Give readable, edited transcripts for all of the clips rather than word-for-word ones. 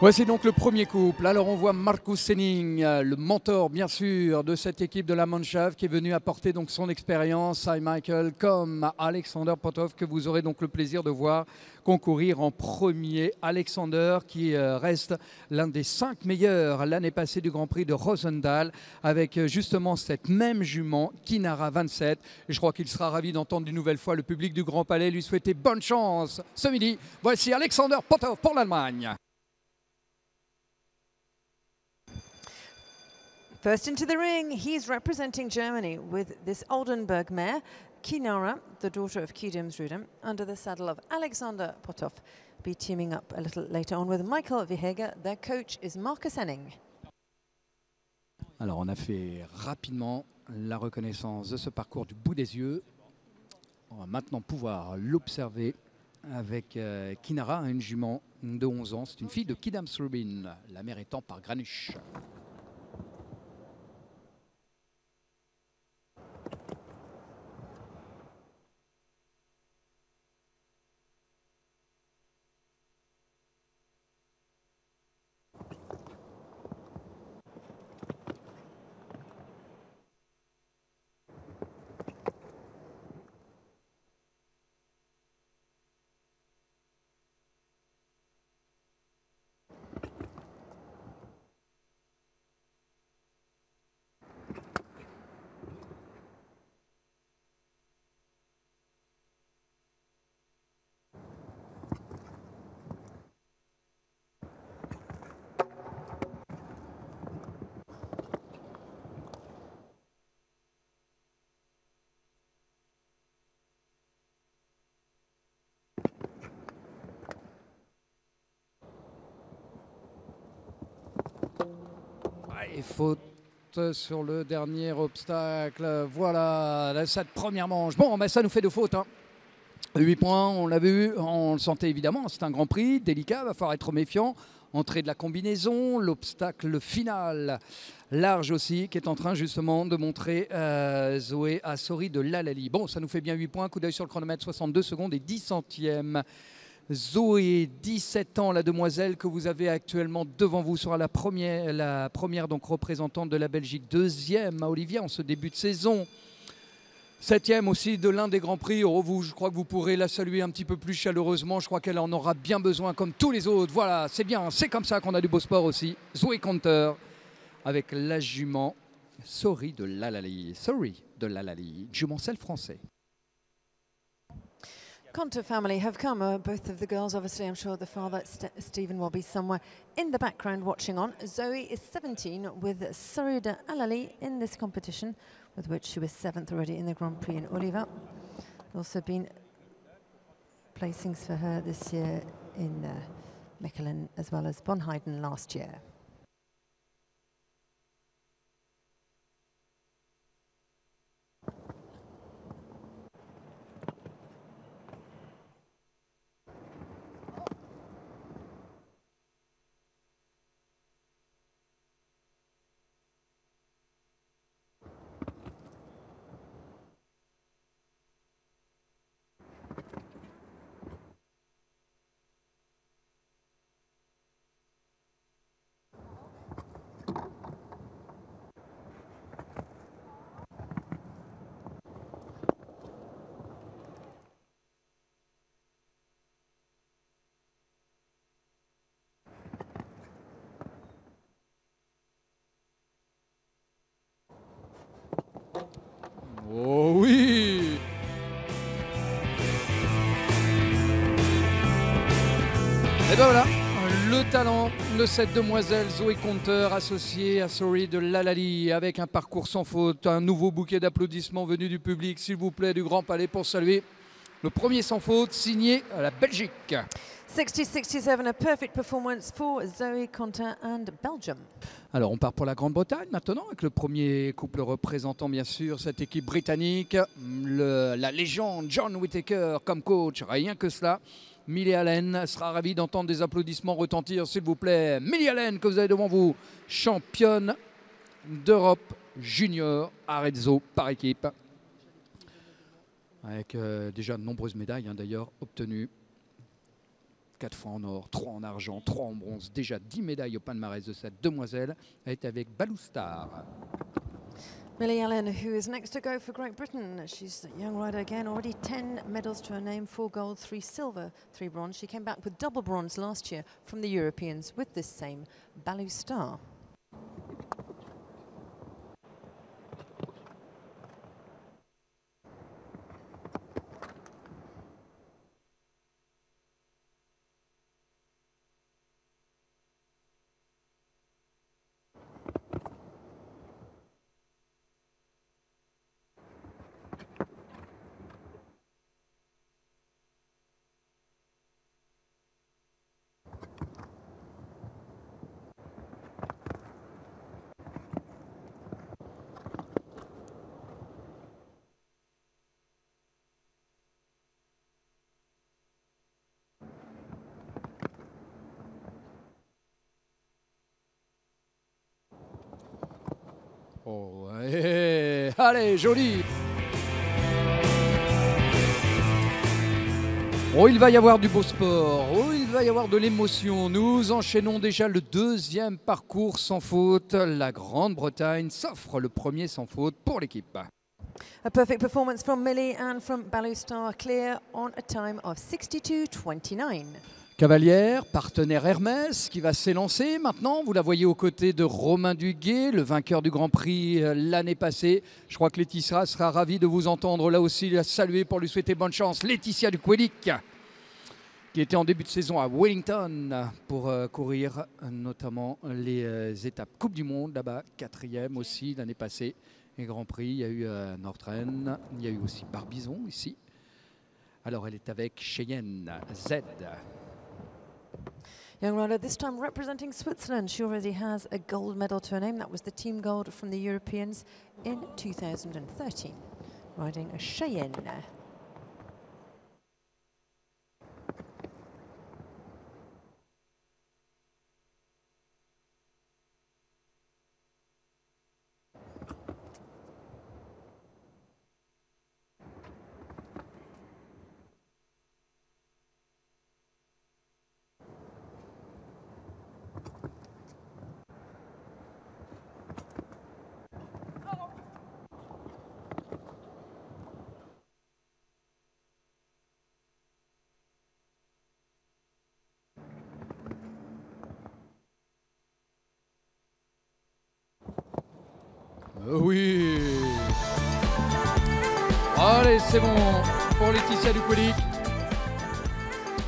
Voici donc le premier couple. Alors on voit Marcus Senning, le mentor bien sûr de cette équipe de la Mannschaft qui est venu apporter donc son expérience à Michael comme Alexander Potov que vous aurez donc le plaisir de voir concourir en premier. Alexander qui reste l'un des 5 meilleurs l'année passée du Grand Prix de Roosendaal avec justement cette même jument Kinara 27. Et je crois qu'il sera ravi d'entendre une nouvelle fois le public du Grand Palais lui souhaiter bonne chance ce midi. Voici Alexander Potov pour l'Allemagne. First into the ring, he's representing Germany with this Oldenburg mare, Kinara, the daughter of Kudimsrudem, under the saddle of Alexander Potov. Be teaming up a little later on with Michael Viheger. Their coach is Marcus Henning. Alors on a fait rapidement la reconnaissance de ce parcours du bout des yeux. On va maintenant pouvoir l'observer avec Kinara, une jument de 11 ans. C'est une fille de Kudimsrudem, la mère étant par Granush. Et faute sur le dernier obstacle. Voilà, cette première manche. Bon, ben ça nous fait 2 fautes. 8 points, on l'a vu, on le sentait évidemment. C'est un Grand Prix délicat, il va falloir être méfiant. Entrée de la combinaison, l'obstacle final, large aussi, qui est en train justement de montrer Zoé Assouri de Lalali. Bon, ça nous fait bien 8 points. Coup d'œil sur le chronomètre, 62 secondes et 10 centièmes. Zoé, 17 ans, la demoiselle que vous avez actuellement devant vous, sera la première donc représentante de la Belgique. 2e à Olivier en ce début de saison. 7e aussi de l'un des Grands Prix. Oh, je crois que vous pourrez la saluer un petit peu plus chaleureusement. Je crois qu'elle en aura bien besoin comme tous les autres. Voilà, c'est bien, c'est comme ça qu'on a du beau sport aussi. Zoé Conter avec la jument Sorry de Lalali. Sorry de Lalali, jumencelle français. Conter family have come, both of the girls obviously. I'm sure the father Stephen will be somewhere in the background watching on. Zoe is 17 with Sarida Alali in this competition, with which she was 7th already in the Grand Prix in Oliva. Also been placings for her this year in Mechelen as well as Bonheiden last year. Oh oui! Et ben voilà, le talent de cette demoiselle Zoé Conter associée à Sorry de Lalali avec un parcours sans faute, un nouveau bouquet d'applaudissements venu du public, s'il vous plaît, du Grand Palais pour saluer le premier sans faute signé à la Belgique. 60-67, a perfect performance for Zoe Conter and Belgium. Alors on part pour la Grande-Bretagne maintenant avec le premier couple représentant bien sûr cette équipe britannique. La légende John Whittaker comme coach, rien que cela. Millie Allen sera ravie d'entendre des applaudissements retentir s'il vous plaît. Millie Allen que vous avez devant vous, championne d'Europe junior Arezzo par équipe. Avec déjà de nombreuses médailles d'ailleurs obtenues. 4 fois en or, 3 en argent, 3 en bronze. Déjà 10 médailles au palmarès de cette demoiselle. Elle est avec Balustar. Millie Allen, who is next to go for Great Britain. She's a young rider again, already 10 medals to her name, 4 gold, 3 silver, 3 bronze. She came back with double bronze last year from the Europeans with this same Balustar. Oh, allez, joli. Oh, il va y avoir du beau sport, oh, il va y avoir de l'émotion. Nous enchaînons déjà le deuxième parcours sans faute. La Grande-Bretagne s'offre le premier sans faute pour l'équipe. A perfect performance from Millie and from Balustar, clear on a time of 62.29. Cavalière, partenaire Hermès, qui va s'élancer maintenant. Vous la voyez aux côtés de Romain Duguay, le vainqueur du Grand Prix l'année passée. Je crois que Laetitia sera ravie de vous entendre là aussi, la saluer pour lui souhaiter bonne chance. Laetitia Duquelic, qui était en début de saison à Wellington pour courir notamment les étapes Coupe du Monde là-bas, 4e aussi l'année passée. Et Grand Prix, il y a eu Nordrhein, il y a eu aussi Barbizon ici. Alors elle est avec Cheyenne Z. Young rider, this time representing Switzerland. She already has a gold medal to her name. That was the team gold from the Europeans in 2013. Riding a Cheyenne. Oui. Allez, c'est bon pour Laetitia Duquelic.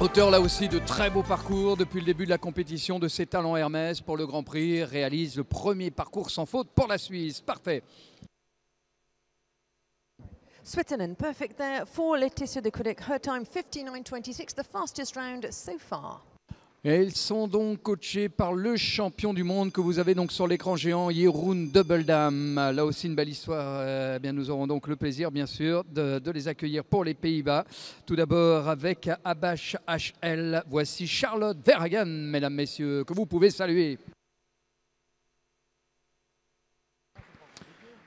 Auteur là aussi de très beaux parcours depuis le début de la compétition de ses talents Hermès pour le Grand Prix. Réalise le premier parcours sans faute pour la Suisse. Parfait. Switzerland, perfect there for Laetitia Duquelic. Her time 59.26, the fastest round so far. Et ils sont donc coachés par le champion du monde que vous avez donc sur l'écran géant, Jeroen Dubbeldam. Là aussi une belle histoire. Bien, nous aurons donc le plaisir, bien sûr, de les accueillir pour les Pays-Bas. Tout d'abord avec Abash HL. Voici Charlotte Verhagen, mesdames, messieurs, que vous pouvez saluer.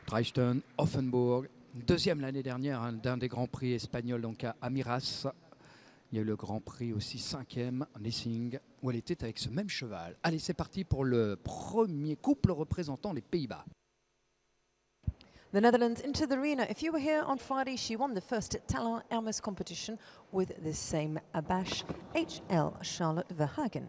Dreichten, Offenburg, deuxième l'année dernière d'un des grands prix espagnols, donc à Amiras. Il y a eu le Grand Prix aussi 5e, Lessing, où elle était avec ce même cheval. Allez, c'est parti pour le premier couple représentant les Pays-Bas. The Netherlands into the arena. If you were here on Friday, she won the first Talent Hermes competition with this same Abash HL Charlotte Verhagen.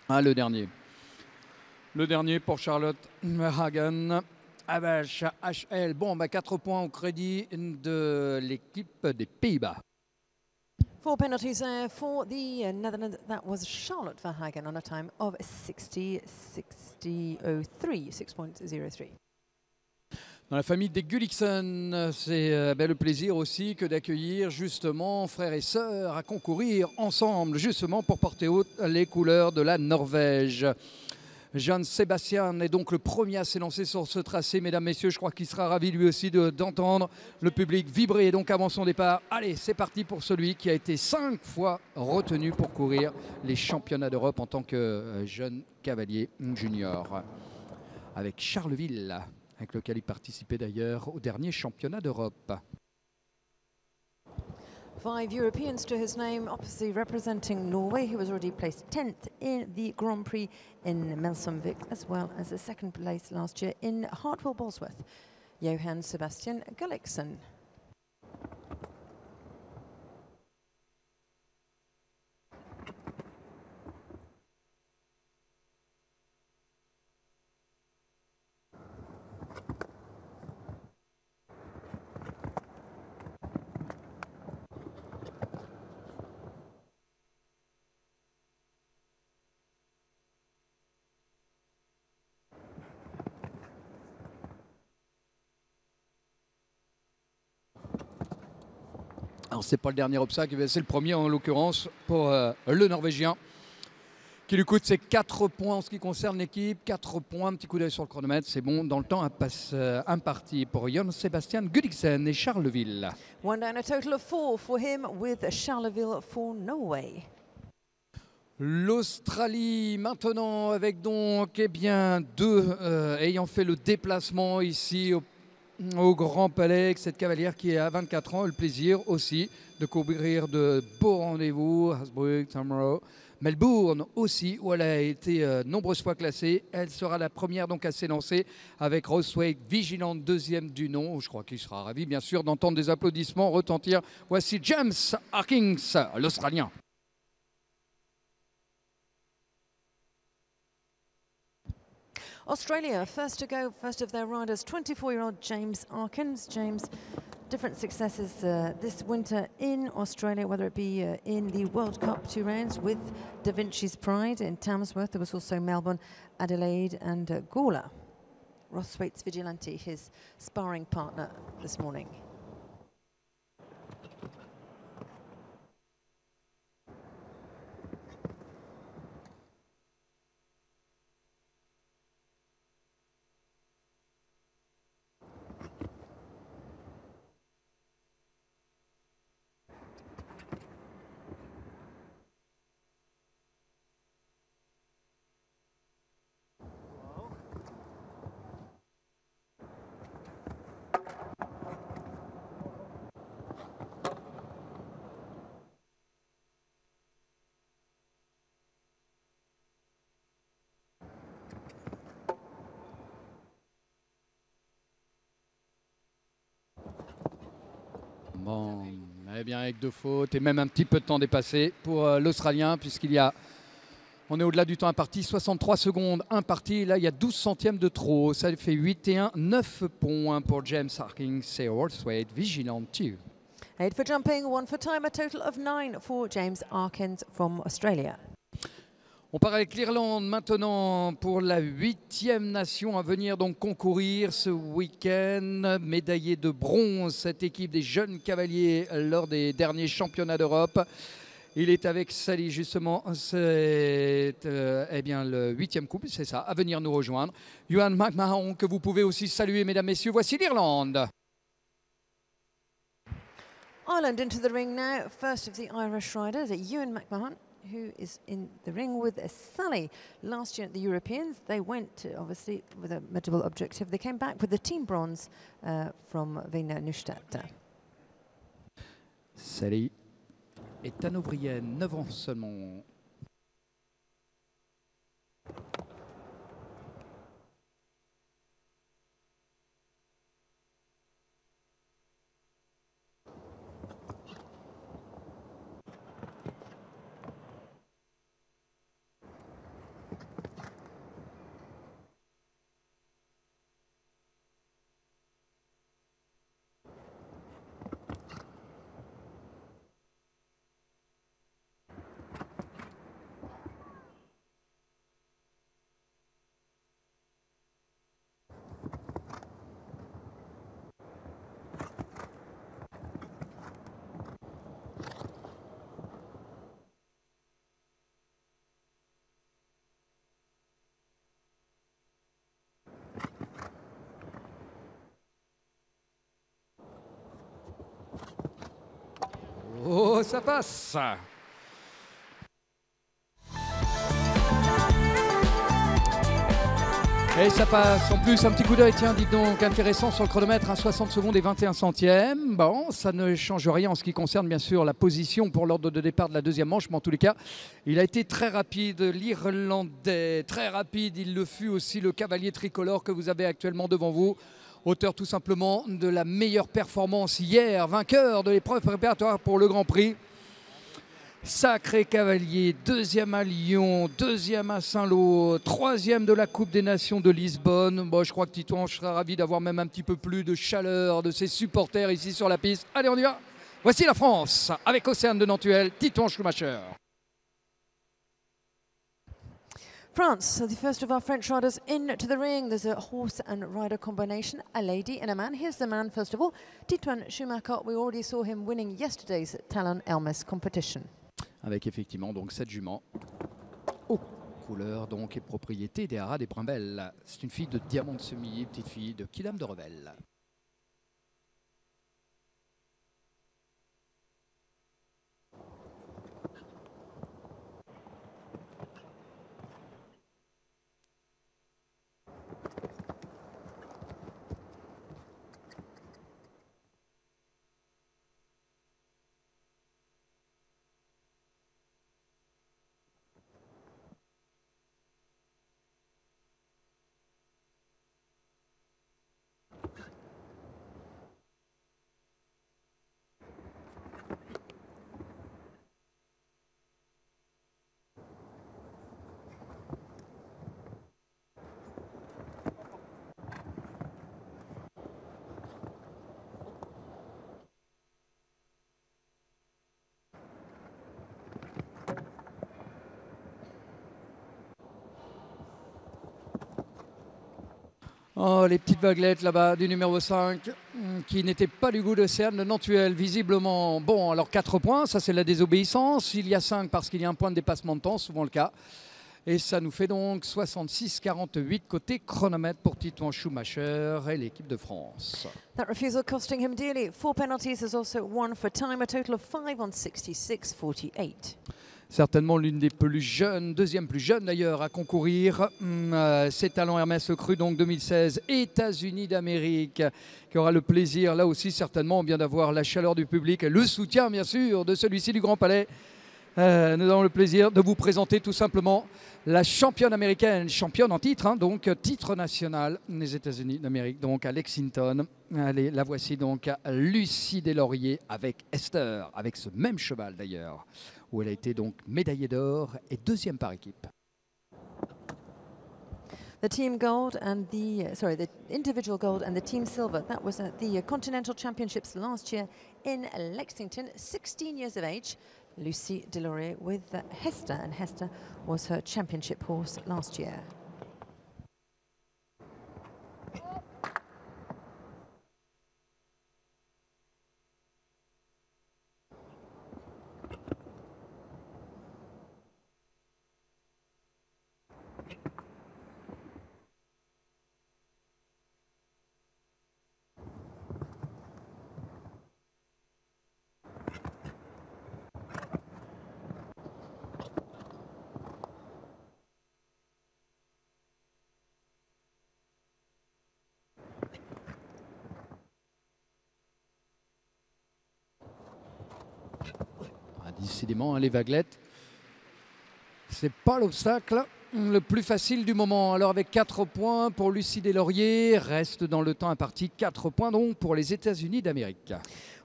Ah, le dernier. Le dernier pour Charlotte Hagen. Abash HL. Bon, 4 points au crédit de l'équipe des Pays-Bas. 4 penalties there for the Netherlands. That was Charlotte Verhagen on a time of 60.03, 6.03. Dans la famille des Gulliksen, c'est le plaisir aussi que d'accueillir justement frères et sœurs à concourir ensemble justement pour porter haut les couleurs de la Norvège. Jan Sébastien est donc le premier à s'élancer sur ce tracé, mesdames, messieurs. Je crois qu'il sera ravi lui aussi d'entendre le public vibrer donc avant son départ. Allez, c'est parti pour celui qui a été 5 fois retenu pour courir les championnats d'Europe en tant que jeune cavalier junior. Avec Charleville, avec lequel il participait d'ailleurs au dernier championnat d'Europe. 5 Europeans to his name, obviously representing Norway. He was already placed 10th in the Grand Prix in Melsomvik, as well as a 2nd place last year in Hartwell-Bosworth. Johan Sebastian Gulliksen. Alors c'est pas le dernier obstacle, c'est le premier en l'occurrence pour le Norvégien qui lui coûte ses 4 points en ce qui concerne l'équipe. 4 points, un petit coup d'œil sur le chronomètre, c'est bon. Dans le temps, imparti pour Jon Sebastian Gulliksen et Charleville. One down, a total of 4 for him with Charleville for Norway. L'Australie maintenant avec donc deux ayant fait le déplacement ici au Grand Palais, cette cavalière qui a 24 ans, a le plaisir aussi de couvrir de beaux rendez-vous, Hasbrook, Tamro, Melbourne aussi, où elle a été nombreuses fois classée. Elle sera la première donc à s'élancer avec Rosway, vigilante deuxième du nom. Je crois qu'il sera ravi bien sûr d'entendre des applaudissements retentir. Voici James Harkins, l'Australien. Australia, first to go, first of their riders, 24-year-old James Arkins. James, different successes this winter in Australia, whether it be in the World Cup 2 rounds with Da Vinci's Pride in Tamsworth. There was also Melbourne, Adelaide and Gawler. Ross Thwaites Vigilante, his sparring partner this morning. Bon, eh bien avec 2 fautes et même un petit peu de temps dépassé pour l'Australien on est au-delà du temps imparti, 63 secondes imparti, là il y a 12 centièmes de trop, ça fait 8 et 1, 9 points pour James Harkins et Horsewade, Vigilant 2. 8 for jumping, 1 for time, a total of 9 for James Arkins from Australia. On part avec l'Irlande maintenant pour la 8e nation à venir donc concourir ce week-end. Médaillé de bronze, cette équipe des jeunes cavaliers lors des derniers championnats d'Europe. Il est avec Sally justement, c'est le 8e couple, c'est ça, à venir nous rejoindre. Johan McMahon que vous pouvez aussi saluer mesdames, messieurs, voici l'Irlande. Ireland into the ring now, first of the Irish riders, Ewan McMahon, who is in the ring with Sally. Last year at the Europeans, they went obviously with a medal objective. They came back with the team bronze from Wiener Neustadt. Sally est hanovrienne, 9 ans seulement. Oh, ça passe. Et ça passe. En plus, un petit coup d'œil, tiens, dites donc, intéressant sur le chronomètre, 60 secondes et 21 centièmes. Bon, ça ne change rien en ce qui concerne, bien sûr, la position pour l'ordre de départ de la deuxième manche. Mais en tous les cas, il a été très rapide, l'Irlandais. Très rapide, il le fut aussi, le cavalier tricolore que vous avez actuellement devant vous. Auteur tout simplement de la meilleure performance hier, vainqueur de l'épreuve préparatoire pour le Grand Prix. Sacré cavalier, deuxième à Lyon, deuxième à Saint-Lô, troisième de la Coupe des Nations de Lisbonne. Bon, je crois que Titouanche sera ravi d'avoir même un petit peu plus de chaleur de ses supporters ici sur la piste. Allez, on y va. Voici la France avec Océane de Nantuel, Titouanche Schumacher. France, so the first of our French riders into the ring. There's a horse and rider combination, a lady and a man. Here's the man first of all, Titouan Schumacher. We already saw him winning yesterday's Talon Elmes competition. Avec effectivement donc cette jument aux couleurs donc et propriété des haras des Brimbelles. C'est une fille de Diamant de Semilly, petite fille de Kidam de Revel. Oh, les petites vaguelettes là-bas du numéro 5 qui n'étaient pas du goût d'Océane de Nantuel, visiblement. Bon, alors 4 points, ça c'est la désobéissance. Il y a 5 parce qu'il y a un point de dépassement de temps, souvent le cas. Et ça nous fait donc 66-48 côté chronomètre pour Titouan Schumacher et l'équipe de France. That refusal costing him dearly. 4 penalties, there's also 1 for time, a total of 5 on 66-48. Certainement l'une des plus jeunes, deuxième plus jeune d'ailleurs à concourir. C'est Talon Hermès Cru, donc 2016, États-Unis d'Amérique, qui aura le plaisir là aussi certainement bien d'avoir la chaleur du public et le soutien bien sûr de celui-ci du Grand Palais. Nous avons le plaisir de vous présenter tout simplement la championne américaine, championne en titre, hein, donc titre national des États-Unis d'Amérique, donc à Lexington. Allez, la voici donc Lucie Deslauriers avec Esther, avec ce même cheval d'ailleurs, où elle a été donc médaillée d'or et deuxième par équipe. The team gold and the individual gold and the team silver. That was at the Continental Championships last year in Lexington. 16 years of age, Lucie Deslauriers with Hester, and Hester was her championship horse last year. Décidément, hein, les vaguelettes, c'est pas l'obstacle le plus facile du moment. Alors avec 4 points pour Lucie Deslauriers, reste dans le temps imparti 4 points donc pour les États-Unis d'Amérique.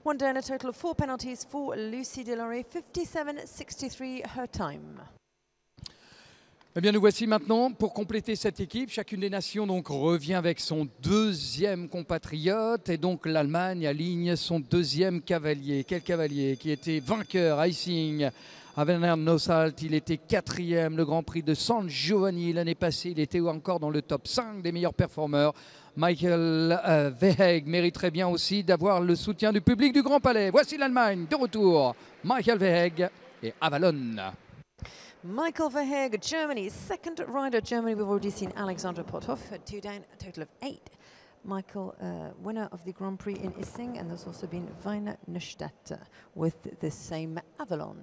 One down, a total of 4 penalties for Lucie Deslauriers, 57.63 her time. Eh bien, nous voici maintenant pour compléter cette équipe. Chacune des nations donc revient avec son deuxième compatriote et donc l'Allemagne aligne son deuxième cavalier. Quel cavalier qui était vainqueur à Issing à Wernher-Nossalt. Il était 4e le Grand Prix de San Giovanni l'année passée. Il était encore dans le top 5 des meilleurs performeurs. Michael Verheeg mériterait bien aussi d'avoir le soutien du public du Grand Palais. Voici l'Allemagne de retour. Michael Verheeg et Avalon. Michael Verheeg, Germany, second rider Germany. We've already seen Alexander Pothoff, 2 down, a total of 8 Michael, winner of the Grand Prix in Issing, and there's also been Weiner Neustadt with the same Avalon.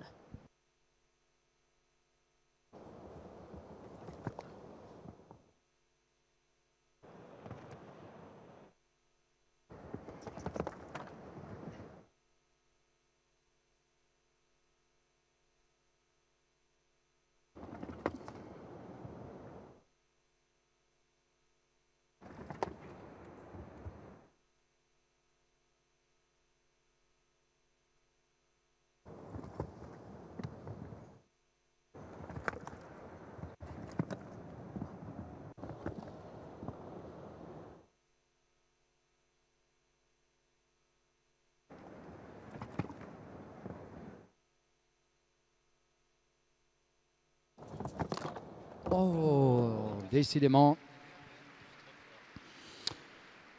Oh, décidément.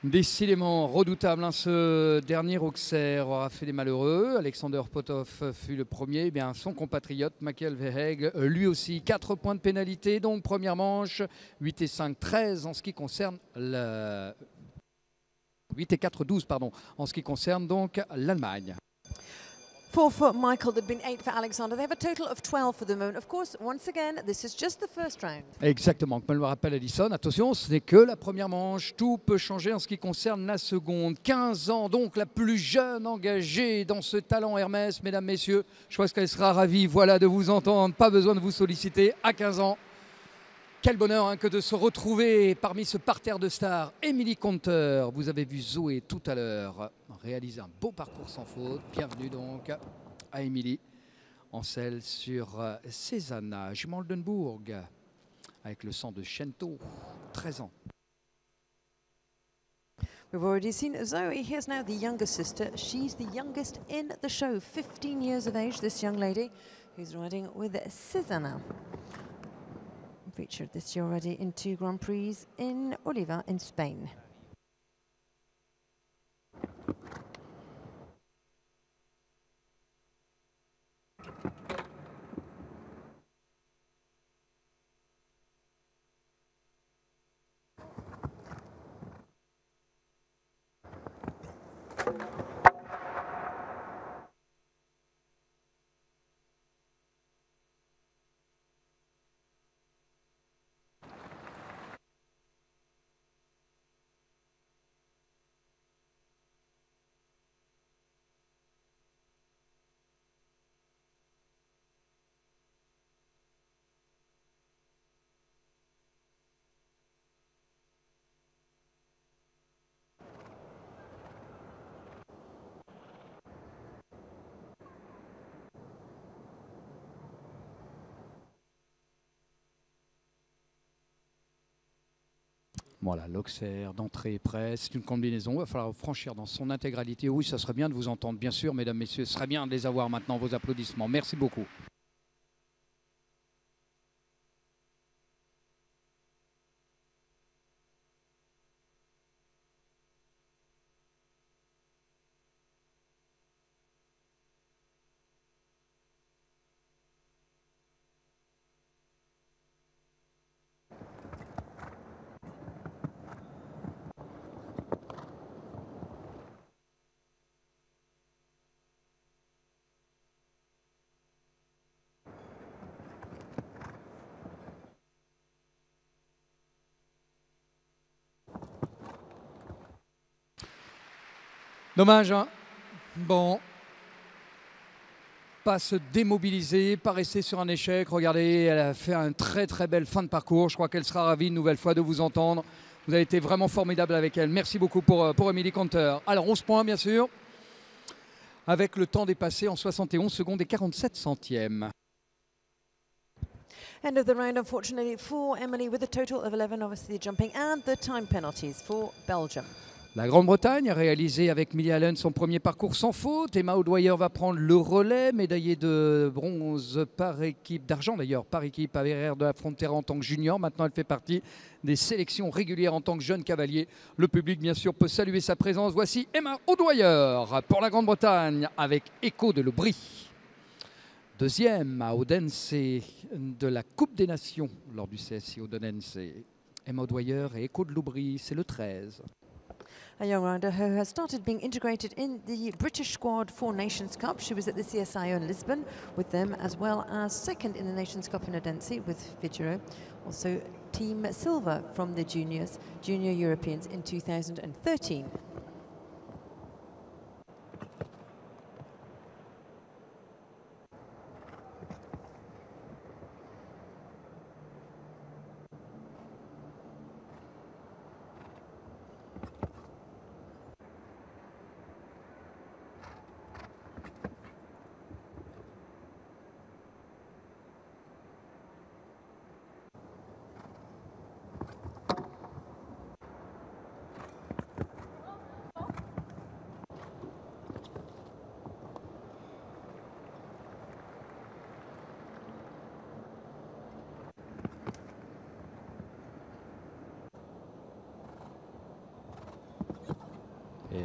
Décidément redoutable, hein, ce dernier Auxerre aura fait des malheureux. Alexander Potov fut le premier. Eh bien, son compatriote, Michael Verhaeghe, lui aussi, 4 points de pénalité. Donc, première manche, 8 et 5, 13 en ce qui concerne 8 et 4, 12, pardon, en ce qui concerne donc l'Allemagne. 4 for Michael, there'd been 8 for Alexander. They have a total of 12 for the moment. Of course, once again, this is just the first round. Exactement, comme le rappelle Alison. Attention, ce n'est que la première manche. Tout peut changer en ce qui concerne la seconde. 15 ans, donc la plus jeune engagée dans ce talent Hermès. Mesdames, messieurs, je pense qu'elle sera ravie voilà, de vous entendre. Pas besoin de vous solliciter à 15 ans. Quel bonheur hein, que de se retrouver parmi ce parterre de stars. Émilie Conter, vous avez vu Zoé tout à l'heure réaliser un beau parcours sans faute. Bienvenue donc à Émilie en selle sur Cézanne, Jules-Oldenburg, avec le sang de Shento, 13 ans. We've already seen Zoe. Here's now the younger sister. She's the youngest in the show, 15 years of age, this young lady, who's riding with Cézanne. Featured this year already in 2 Grand Prix in Oliva in Spain. Voilà, l'Auxerre d'entrée est prêt. C'est une combinaison. Il va falloir franchir dans son intégralité. Oui, ça serait bien de vous entendre, bien sûr, mesdames, messieurs. Ce serait bien de les avoir maintenant, vos applaudissements. Merci beaucoup. Dommage, hein. Bon. Pas se démobiliser, pas rester sur un échec. Regardez, elle a fait une très très belle fin de parcours. Je crois qu'elle sera ravie une nouvelle fois de vous entendre. Vous avez été vraiment formidable avec elle. Merci beaucoup pour Émilie Conter. Alors 11 points bien sûr, avec le temps dépassé en 71 secondes et 47 centièmes. End of the round, unfortunately, for Emily, with a total of 11, obviously the jumping and the time penalties for Belgium. La Grande-Bretagne a réalisé avec Millie Allen son premier parcours sans faute. Emma O'Dwyer va prendre le relais, médaillée de bronze par équipe, d'argent d'ailleurs, par équipe à RR de la Frontera en tant que junior. Maintenant, elle fait partie des sélections régulières en tant que jeune cavalier. Le public, bien sûr, peut saluer sa présence. Voici Emma O'Dwyer pour la Grande-Bretagne avec Echo de l'Aubry. Deuxième à Odense de la Coupe des Nations lors du CSI Odense. Emma O'Dwyer et Echo de l'Aubry, c'est le 13. A young rider who has started being integrated in the British squad for Nations Cup. She was at the CSIO in Lisbon with them, as well as second in the Nations Cup in Odense with Vigero. Also Team Silver from the juniors, Junior Europeans in 2013.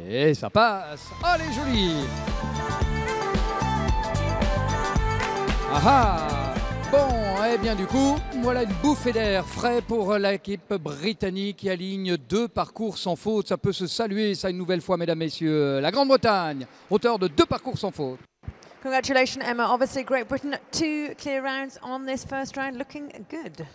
Et ça passe. Allez, joli. Ah ah. Bon, eh bien du coup, voilà une bouffée d'air frais pour l'équipe britannique qui aligne 2 parcours sans faute. Ça peut se saluer, ça, une nouvelle fois, mesdames, messieurs. La Grande-Bretagne, auteur de 2 parcours sans faute. Congratulations, Emma. Obviously, Great Britain, 2 clear rounds on this first round, looking good.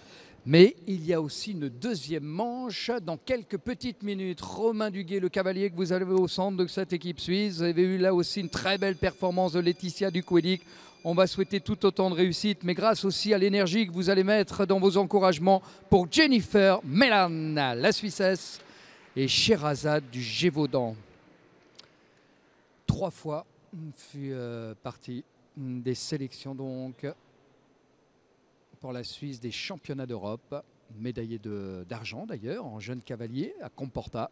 Mais il y a aussi une deuxième manche dans quelques petites minutes. Romain Duguay, le cavalier que vous avez au centre de cette équipe suisse. Vous avez eu là aussi une très belle performance de Laetitia Duquedic. On va souhaiter tout autant de réussite, mais grâce aussi à l'énergie que vous allez mettre dans vos encouragements pour Jennifer Meylan, la Suissesse, et Sherazade du Gévaudan. 3 fois fut partie des sélections donc pour la Suisse des championnats d'Europe, médaillé d'argent d'ailleurs en jeune cavalier à Comporta.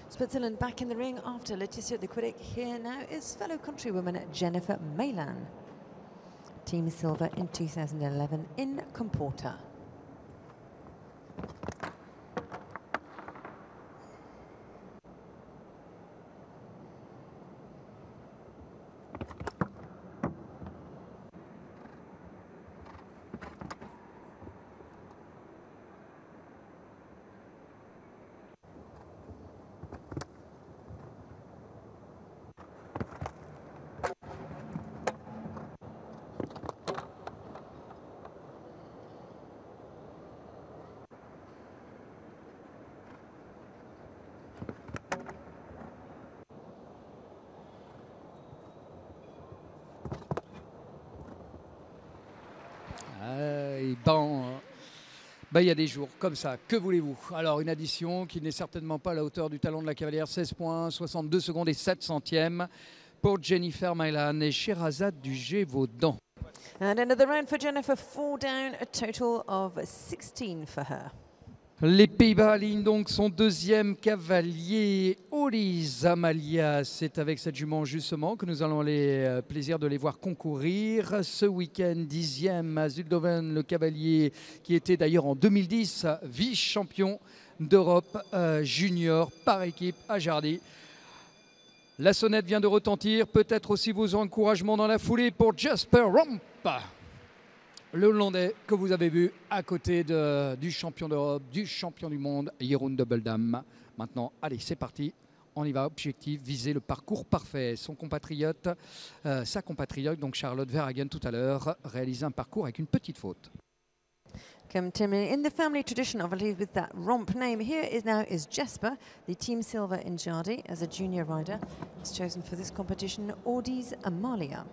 Switzerland back in the ring after Laetitia Duquedic. Here now is fellow countrywoman Jennifer Meylan. Team Silver in 2011 in Comporta. Il y a des jours comme ça, que voulez-vous? Alors une addition qui n'est certainement pas à la hauteur du talon de la cavalière, 16 points, 62 secondes et 7 centièmes pour Jennifer Meylan et Sherazade du Gévaudan. And another round for Jennifer, 4 down, a total of 16 for her. Les Pays-Bas alignent donc son deuxième cavalier, Olis Amalia. C'est avec cette jument justement que nous allons les plaisir de les voir concourir ce week-end. 10e à Zugdoven, le cavalier qui était d'ailleurs en 2010 vice-champion d'Europe junior par équipe à Jardy. La sonnette vient de retentir, peut-être aussi vos encouragements dans la foulée pour Jasper Romp, le Hollandais que vous avez vu à côté du champion d'Europe, du champion du monde, Jeroen Dubbeldam. Maintenant, allez, c'est parti. On y va, objectif, viser le parcours parfait. Son compatriote, sa compatriote, donc Charlotte Verhagen tout à l'heure, réalisait un parcours avec une petite faute. Come Tim, in the family tradition of, I believe, with that romp name, here is Jasper, the Team Silver in Jardy as a junior rider. He's chosen for this competition, Olis Amalia.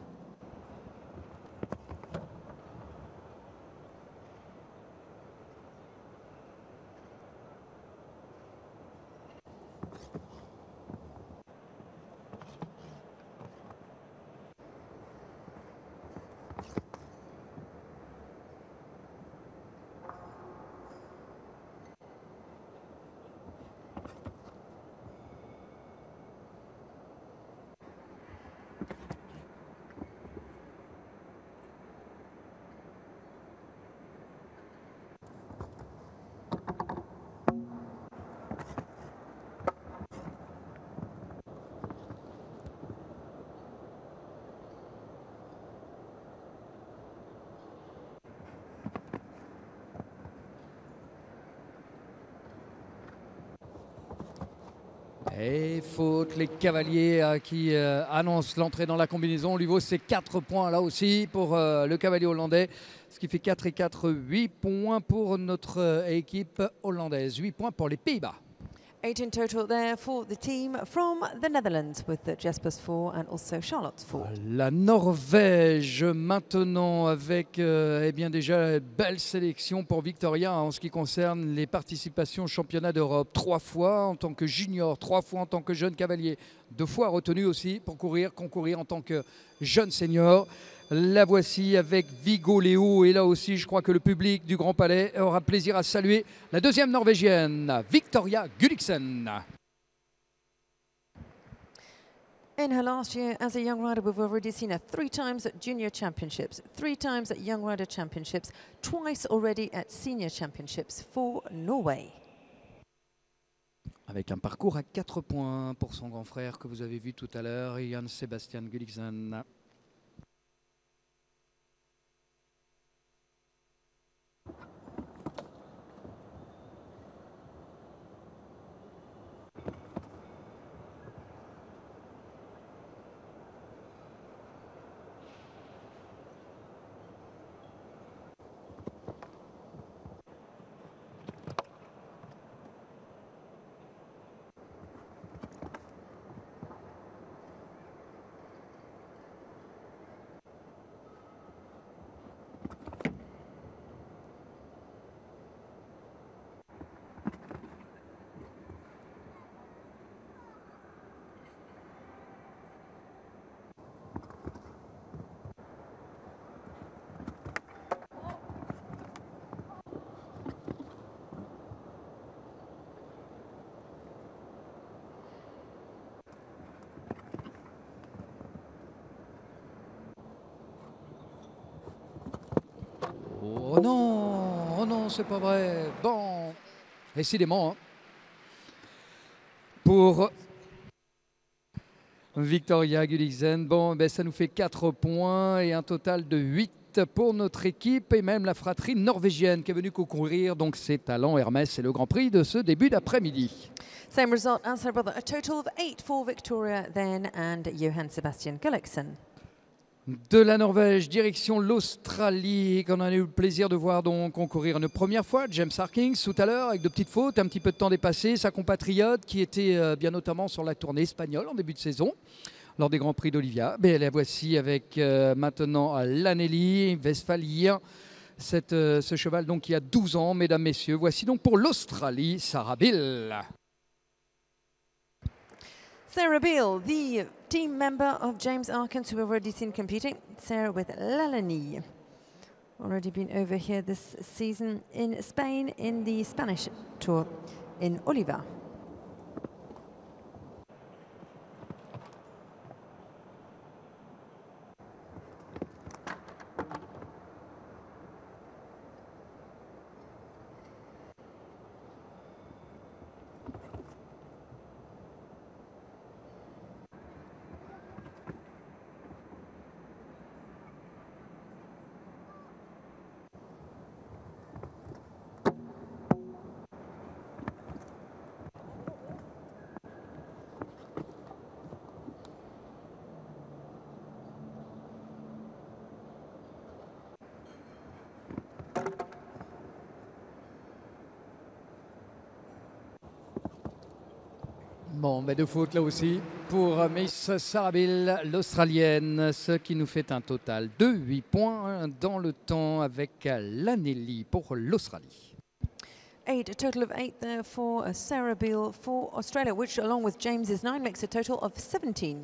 Et faute, les cavaliers qui annoncent l'entrée dans la combinaison. Lui vaut ses 4 points là aussi pour le cavalier hollandais. Ce qui fait 4 et 4, 8 points pour notre équipe hollandaise. 8 points pour les Pays-Bas. 8 in total there for the team from the Netherlands with Jaspers 4 and also Charlotte's 4. La Norvège maintenant avec eh bien déjà belle sélection pour Victoria en ce qui concerne les participations au championnat d'Europe. 3 fois en tant que junior, 3 fois en tant que jeune cavalier, 2 fois retenu aussi pour concourir en tant que jeune senior. La voici avec Viggo Léo et là aussi je crois que le public du Grand Palais aura plaisir à saluer la deuxième norvégienne, Victoria Gulliksen. In her last year as a young rider, we've already seen her 3 times at junior championships, 3 times at young rider championships, twice already at senior championships for Norway. Avec un parcours à 4 points pour son grand frère que vous avez vu tout à l'heure, Jan Sebastian Gulliksen. Oh non, c'est pas vrai. Bon, décidément, hein. Pour Victoria Gulliksen, bon, ben, ça nous fait 4 points et un total de 8 pour notre équipe et même la fratrie norvégienne qui est venue concourir. Donc c'est Talent Hermès, c'est le Grand Prix de ce début d'après-midi. Same result as her brother, a total of 8 for Victoria then and Johan Sebastian Gulliksen. De la Norvège, direction l'Australie, qu'on a eu le plaisir de voir donc concourir une première fois. James Harkins tout à l'heure avec de petites fautes, un petit peu de temps dépassé. Sa compatriote qui était bien notamment sur la tournée espagnole en début de saison lors des Grands Prix d'Olivia. Mais la voici avec maintenant l'Anneli westphalien, ce cheval donc qui a 12 ans, mesdames, messieurs. Voici donc pour l'Australie, Sarah Beale. Sarah Beale, the team member of James Arkins, who we've already seen competing. Sarah with Lalani. Already been over here this season in Spain in the Spanish Tour in Oliva. Bon, mais de faute là aussi pour Miss Sarah Beale, l'Australienne, ce qui nous fait un total de 8 points dans le temps avec l'Anneli pour l'Australie. 8, a total of 8 there for Sarah Beale for Australia, which along with James's 9 makes a total of 17.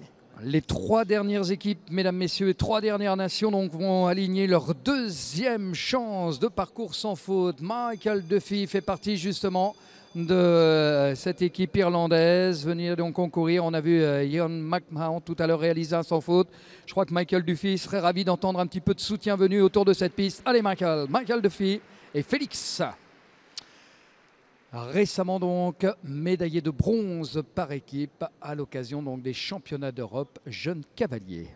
Les 3 dernières équipes, mesdames, messieurs, et 3 dernières nations donc, vont aligner leur deuxième chance de parcours sans faute. Michael Duffy fait partie justement de cette équipe irlandaise, venir donc concourir. On a vu Ian McMahon tout à l'heure réaliser un sans faute. Je crois que Michael Duffy serait ravi d'entendre un petit peu de soutien venu autour de cette piste. Allez Michael Duffy et Félix. Récemment donc médaillé de bronze par équipe à l'occasion donc des championnats d'Europe jeunes cavaliers.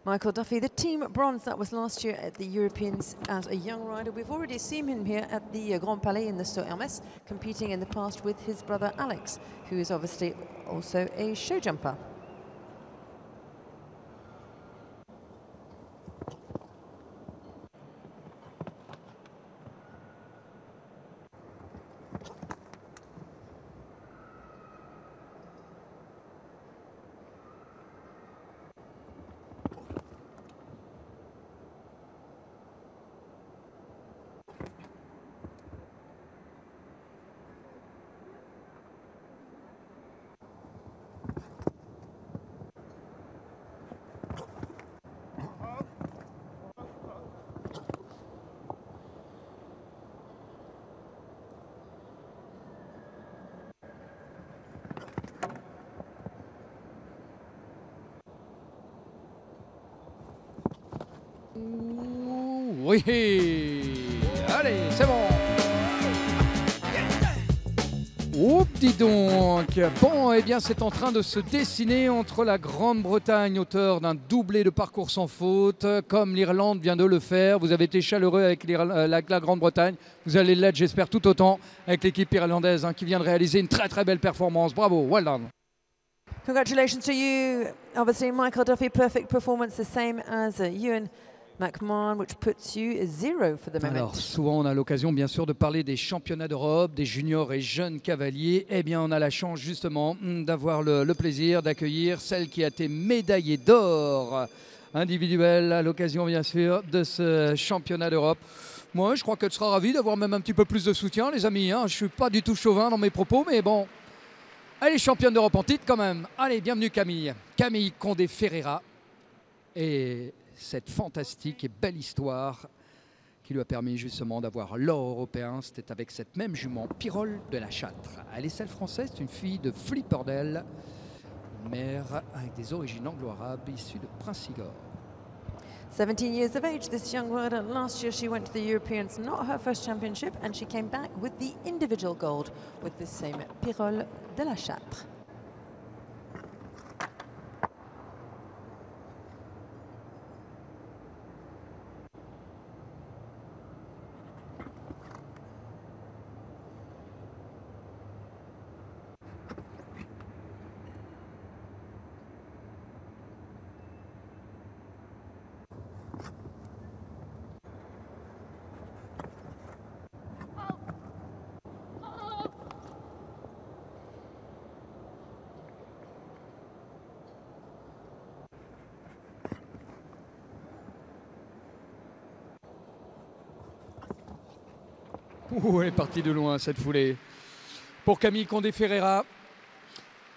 Michael Duffy, the team bronze, that was last year at the Europeans as a young rider. We've already seen him here at the Grand Palais in the Saut Hermès, competing in the past with his brother Alex, who is obviously also a show jumper. Oui, allez, c'est bon. Oups, dis donc. Bon, eh bien, c'est en train de se dessiner entre la Grande-Bretagne, auteur d'un doublé de parcours sans faute, comme l'Irlande vient de le faire. Vous avez été chaleureux avec la Grande-Bretagne. Vous allez l'être, j'espère, tout autant avec l'équipe irlandaise qui vient de réaliser une très très belle performance. Bravo, well done. Congratulations to you. Obviously, Michael Duffy, perfect performance, the same as Ewan McMahon, which puts you 0 for the moment. Alors, souvent, on a l'occasion, bien sûr, de parler des championnats d'Europe, des juniors et jeunes cavaliers. Eh bien, on a la chance, justement, d'avoir le plaisir d'accueillir celle qui a été médaillée d'or individuelle à l'occasion, bien sûr, de ce championnat d'Europe. Moi, je crois qu'elle sera ravie d'avoir même un petit peu plus de soutien, les amis. Je ne suis pas du tout chauvin dans mes propos, mais bon, elle est championne d'Europe en titre quand même. Allez, bienvenue Camille. Camille Condé-Ferreira. Et cette fantastique et belle histoire qui lui a permis justement d'avoir l'or européen. C'était avec cette même jument, Pyrrhol de la Châtre. Elle est celle française, c'est une fille de Flipperdale, une mère avec des origines anglo-arabes issues de Prince Igor. 17 years of age, this young rider. Last year she went to the Europeans, not her first championship, and she came back with the individual gold with this same Pyrrhol de la Châtre. Ouh, elle est partie de loin cette foulée. Pour Camille Condé-Ferreira,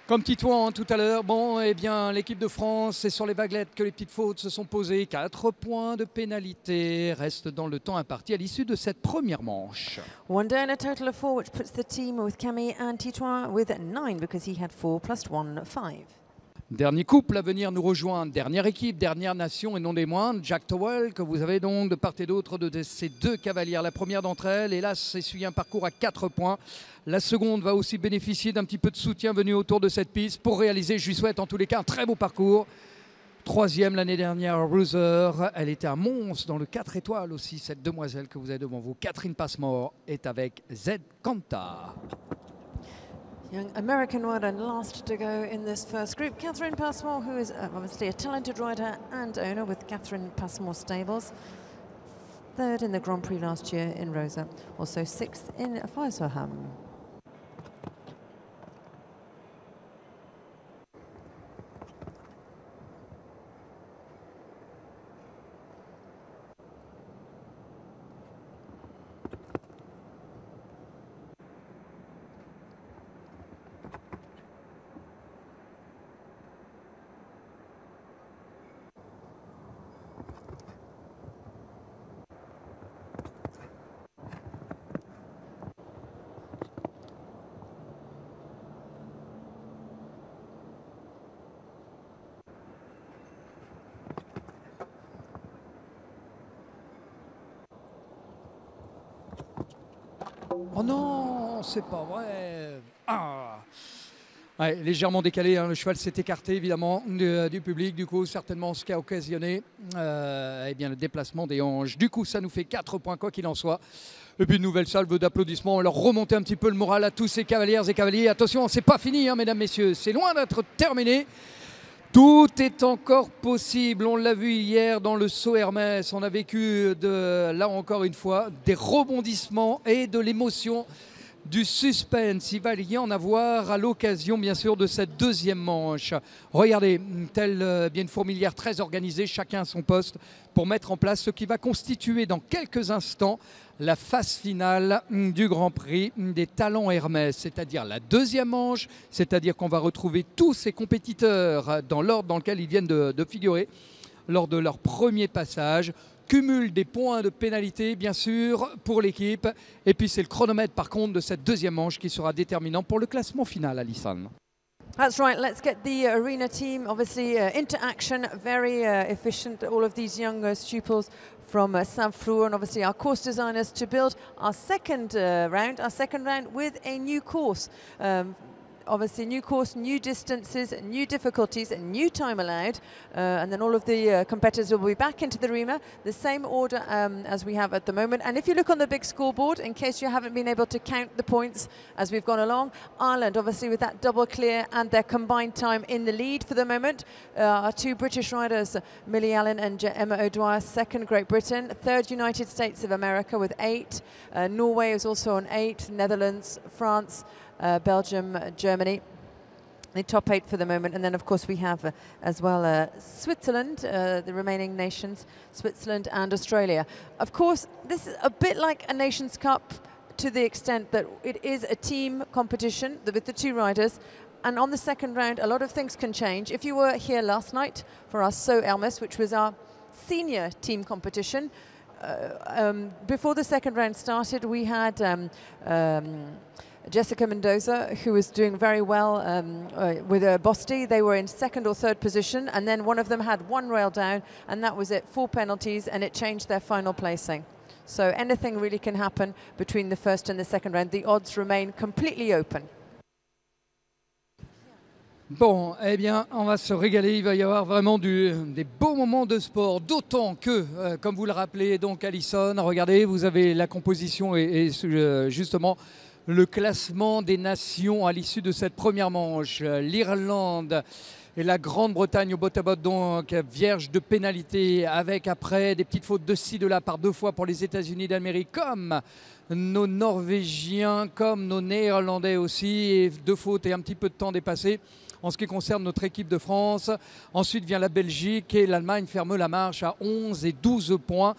comme Titouan tout à l'heure, bon, eh bien, l'équipe de France, c'est sur les vaguelettes que les petites fautes se sont posées. 4 points de pénalité restent dans le temps imparti à l'issue de cette première manche. One down, a total of 4, which puts the team with Camille and Titouan with 9 because he had 4 plus 1, 5. Dernier couple à venir nous rejoindre, dernière équipe, dernière nation et non des moindres, Jack Towell, que vous avez donc de part et d'autre de ces deux cavalières. La première d'entre elles, hélas, essuie un parcours à 4 points. La seconde va aussi bénéficier d'un petit peu de soutien venu autour de cette piste pour réaliser, je lui souhaite en tous les cas, un très beau parcours. Troisième l'année dernière, Bruiser, elle était un monstre dans le 4 étoiles aussi, cette demoiselle que vous avez devant vous. Catherine Passmore est avec Z Kanta. Young American rider last to go in this first group. Catherine Passmore, who is obviously a talented rider and owner with Catherine Passmore Stables. 3rd in the Grand Prix last year in Rosa. Also 6th in Faisalham. Oh non, c'est pas vrai. Ouais, légèrement décalé, hein. Le cheval s'est écarté évidemment du public, du coup certainement ce qui a occasionné eh bien, le déplacement des hanches. Du coup ça nous fait 4 points quoi qu'il en soit. Et puis une nouvelle salve d'applaudissements, on va leur remonter un petit peu le moral à tous ces cavalières et cavaliers. Attention, c'est pas fini hein, mesdames, messieurs, c'est loin d'être terminé. Tout est encore possible, on l'a vu hier dans le saut Hermès, on a vécu là encore une fois des rebondissements et de l'émotion, du suspense. Il va y en avoir à l'occasion bien sûr de cette deuxième manche. Regardez, telle bien une fourmilière très organisée, chacun à son poste pour mettre en place ce qui va constituer dans quelques instants la phase finale du Grand Prix des Talents Hermès, c'est-à-dire la deuxième manche, c'est-à-dire qu'on va retrouver tous ces compétiteurs dans l'ordre dans lequel ils viennent de figurer lors de leur premier passage. Cumul des points de pénalité, bien sûr, pour l'équipe. Et puis, c'est le chronomètre, par contre, de cette deuxième manche qui sera déterminant pour le classement final, Alison. That's right. Let's get the arena team obviously into action. Very efficient, all of these young pupils from Saint-Flour, and obviously our course designers to build our second round with a new course. Obviously new course, new distances, new difficulties, and new time allowed, and then all of the competitors will be back into the arena, the same order as we have at the moment. And if you look on the big scoreboard, in case you haven't been able to count the points as we've gone along, Ireland obviously with that double clear and their combined time in the lead for the moment. Our two British riders, Millie Allen and Emma O'Dwyer, second Great Britain, third United States of America with 8, Norway is also on 8, Netherlands, France, Belgium, Germany, the top 8 for the moment. And then of course we have as well Switzerland, the remaining nations, Switzerland and Australia. Of course this is a bit like a Nations Cup to the extent that it is a team competition with the two riders, and on the second round a lot of things can change. If you were here last night for our Saut Hermès, which was our senior team competition, before the second round started we had Jessica Mendoza, who was doing very well with Bosti. They were in second or third position, and then one of them had one rail down, and that was it, 4 penalties, and it changed their final placing. So anything really can happen between the first and the second round. The odds remain completely open. Bon, eh bien, on va se régaler. Il va y avoir vraiment des beaux moments de sport. D'autant que, comme vous le rappelez, donc Alison, regardez, vous avez la composition et justement le classement des nations à l'issue de cette première manche. L'Irlande et la Grande-Bretagne au bot à bot, donc vierge de pénalité, avec après des petites fautes de ci, de là par 2 fois pour les États-Unis d'Amérique, comme nos Norvégiens, comme nos Néerlandais aussi, et 2 fautes et un petit peu de temps dépassé en ce qui concerne notre équipe de France. Ensuite vient la Belgique et l'Allemagne ferme la marche à 11 et 12 points.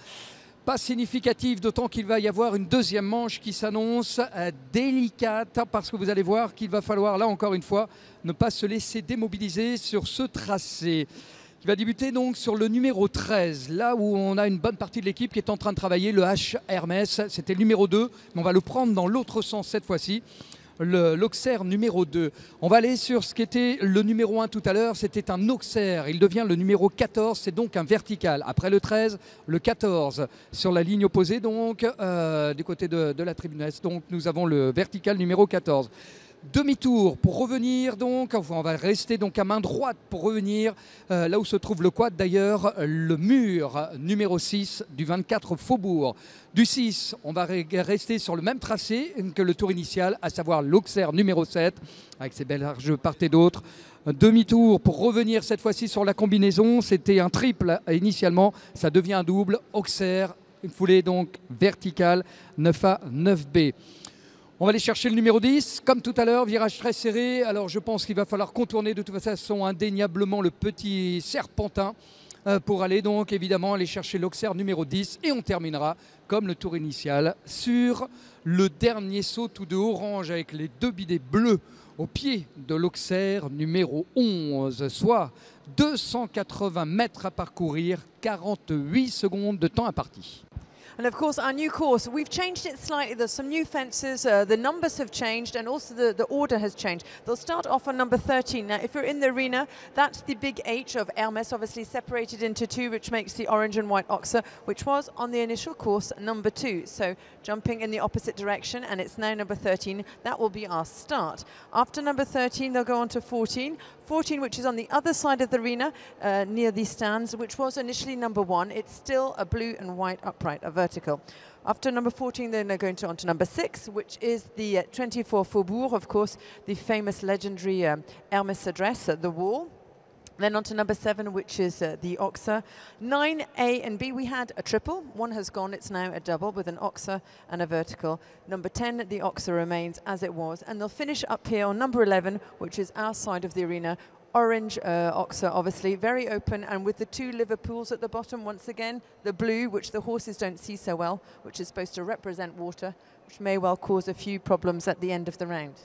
Pas significatif, d'autant qu'il va y avoir une deuxième manche qui s'annonce délicate, parce que vous allez voir qu'il va falloir, là encore une fois, ne pas se laisser démobiliser sur ce tracé. Qui va débuter donc sur le numéro 13, là où on a une bonne partie de l'équipe qui est en train de travailler, le H Hermès, c'était le numéro 2, mais on va le prendre dans l'autre sens cette fois-ci. L'Auxerre numéro 2. On va aller sur ce qui était le numéro 1 tout à l'heure, c'était un Auxerre, il devient le numéro 14, c'est donc un vertical. Après le 13, le 14 sur la ligne opposée, donc du côté de la tribune Est, donc nous avons le vertical numéro 14. Demi-tour pour revenir, donc on va rester donc à main droite pour revenir là où se trouve le quad, d'ailleurs le mur numéro 6 du 24 Faubourg. Du 6, on va rester sur le même tracé que le tour initial, à savoir l'Auxerre numéro 7 avec ses belles arches part et d'autre. Demi-tour pour revenir cette fois-ci sur la combinaison, c'était un triple initialement, ça devient un double, Auxerre, une foulée donc verticale 9A 9B. On va aller chercher le numéro 10, comme tout à l'heure, virage très serré. Alors je pense qu'il va falloir contourner de toute façon indéniablement le petit serpentin pour aller donc évidemment aller chercher l'Auxerre numéro 10. Et on terminera, comme le tour initial, sur le dernier saut tout de orange avec les 2 bidets bleus au pied de l'Auxerre numéro 11, soit 280 mètres à parcourir, 48 secondes de temps imparti. And of course, our new course, we've changed it slightly. There's some new fences, the numbers have changed, and also the order has changed. They'll start off on number 13. Now, if you're in the arena, that's the big H of Hermes, obviously separated into two, which makes the orange and white oxer, which was on the initial course number 2. So jumping in the opposite direction, and it's now number 13. That will be our start. After number 13, they'll go on to 14. 14, which is on the other side of the arena, near the stands, which was initially number 1. It's still a blue and white upright, a vertical. After number 14, then they're going on to number 6, which is the 24 Faubourg, of course, the famous legendary Hermes address at the wall. Then on to number 7, which is the oxer. 9, A and B, we had a triple. One has gone, it's now a double with an oxer and a vertical. Number 10, the oxer remains as it was. And they'll finish up here on number 11, which is our side of the arena. Orange oxer, obviously, very open, and with the 2 Liverpools at the bottom, once again, the blue, which the horses don't see so well, which is supposed to represent water, which may well cause a few problems at the end of the round.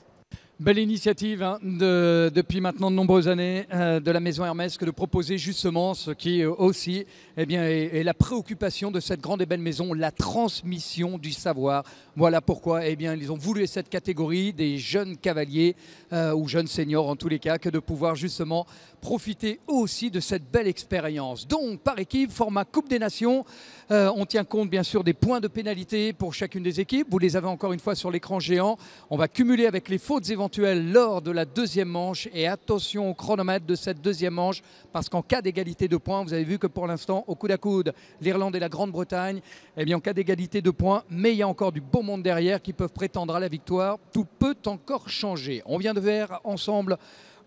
Belle initiative hein, depuis maintenant de nombreuses années de la maison Hermès que de proposer justement ce qui aussi eh bien, est la préoccupation de cette grande et belle maison, la transmission du savoir. Voilà pourquoi eh bien, ils ont voulu cette catégorie des jeunes cavaliers ou jeunes seniors en tous les cas, que de pouvoir justement profiter aussi de cette belle expérience. Donc par équipe, format Coupe des Nations, on tient compte bien sûr des points de pénalité pour chacune des équipes. Vous les avez encore une fois sur l'écran géant. On va cumuler avec les fautes éventuelles lors de la deuxième manche, et attention au chronomètre de cette deuxième manche, parce qu'en cas d'égalité de points, vous avez vu que pour l'instant au coude à coude, l'Irlande et la Grande-Bretagne, eh bien en cas d'égalité de points, mais il y a encore du beau monde derrière qui peuvent prétendre à la victoire. Tout peut encore changer. On vient de voir ensemble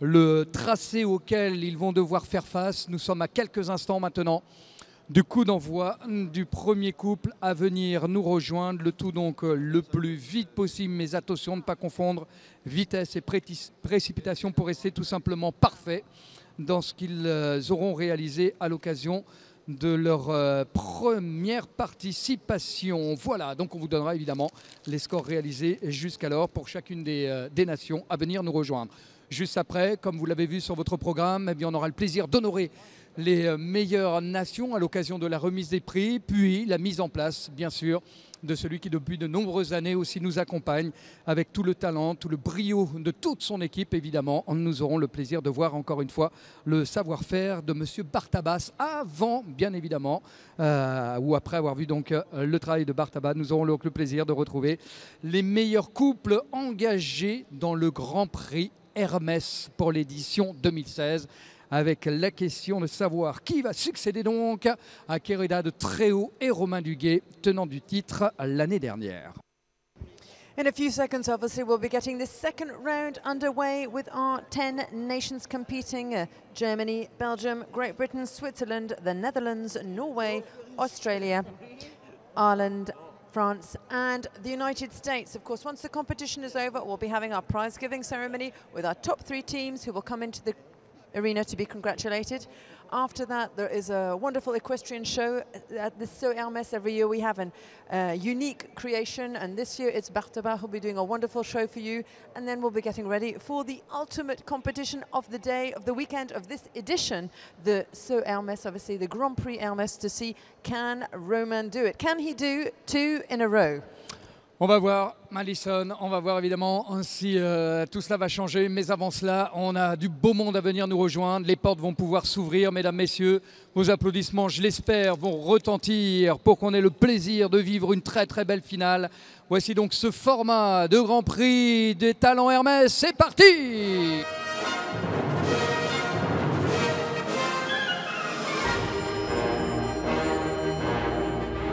le tracé auquel ils vont devoir faire face. Nous sommes à quelques instants maintenant du coup d'envoi du premier couple à venir nous rejoindre. Le tout donc le plus vite possible, mais attention de ne pas confondre vitesse et précipitation pour rester tout simplement parfait dans ce qu'ils auront réalisé à l'occasion de leur première participation. Voilà, donc on vous donnera évidemment les scores réalisés jusqu'alors pour chacune des nations à venir nous rejoindre. Juste après, comme vous l'avez vu sur votre programme, eh bien, on aura le plaisir d'honorer les meilleures nations à l'occasion de la remise des prix, puis la mise en place, bien sûr, de celui qui depuis de nombreuses années aussi nous accompagne avec tout le talent, tout le brio de toute son équipe, évidemment. Nous aurons le plaisir de voir encore une fois le savoir-faire de M. Bartabas avant, bien évidemment, ou après avoir vu donc le travail de Bartabas, nous aurons donc le plaisir de retrouver les meilleurs couples engagés dans le Grand Prix Hermès pour l'édition 2016. Avec la question de savoir qui va succéder donc à Querida de Tréau et Romain Duguay, tenant du titre l'année dernière. In a few seconds, obviously, we'll be getting this second round underway with our 10 nations competing. Germany, Belgium, Great Britain, Switzerland, the Netherlands, Norway, Australia, Ireland, France and the United States. Of course, once the competition is over, we'll be having our prize-giving ceremony with our top 3 teams who will come into the arena to be congratulated. After that, there is a wonderful equestrian show at the Saut Hermès. Every year we have a unique creation, and this year it's Bartabas who'll be doing a wonderful show for you. And then we'll be getting ready for the ultimate competition of the day, of the weekend of this edition, the Saut Hermès, obviously the Grand Prix Hermès, to see can Romain do it. Can he do 2 in a row? On va voir, Malison, on va voir évidemment si tout cela va changer. Mais avant cela, on a du beau monde à venir nous rejoindre. Les portes vont pouvoir s'ouvrir, mesdames, messieurs. Vos applaudissements, je l'espère, vont retentir pour qu'on ait le plaisir de vivre une très très belle finale. Voici donc ce format de Grand Prix des Talents Hermès. C'est parti!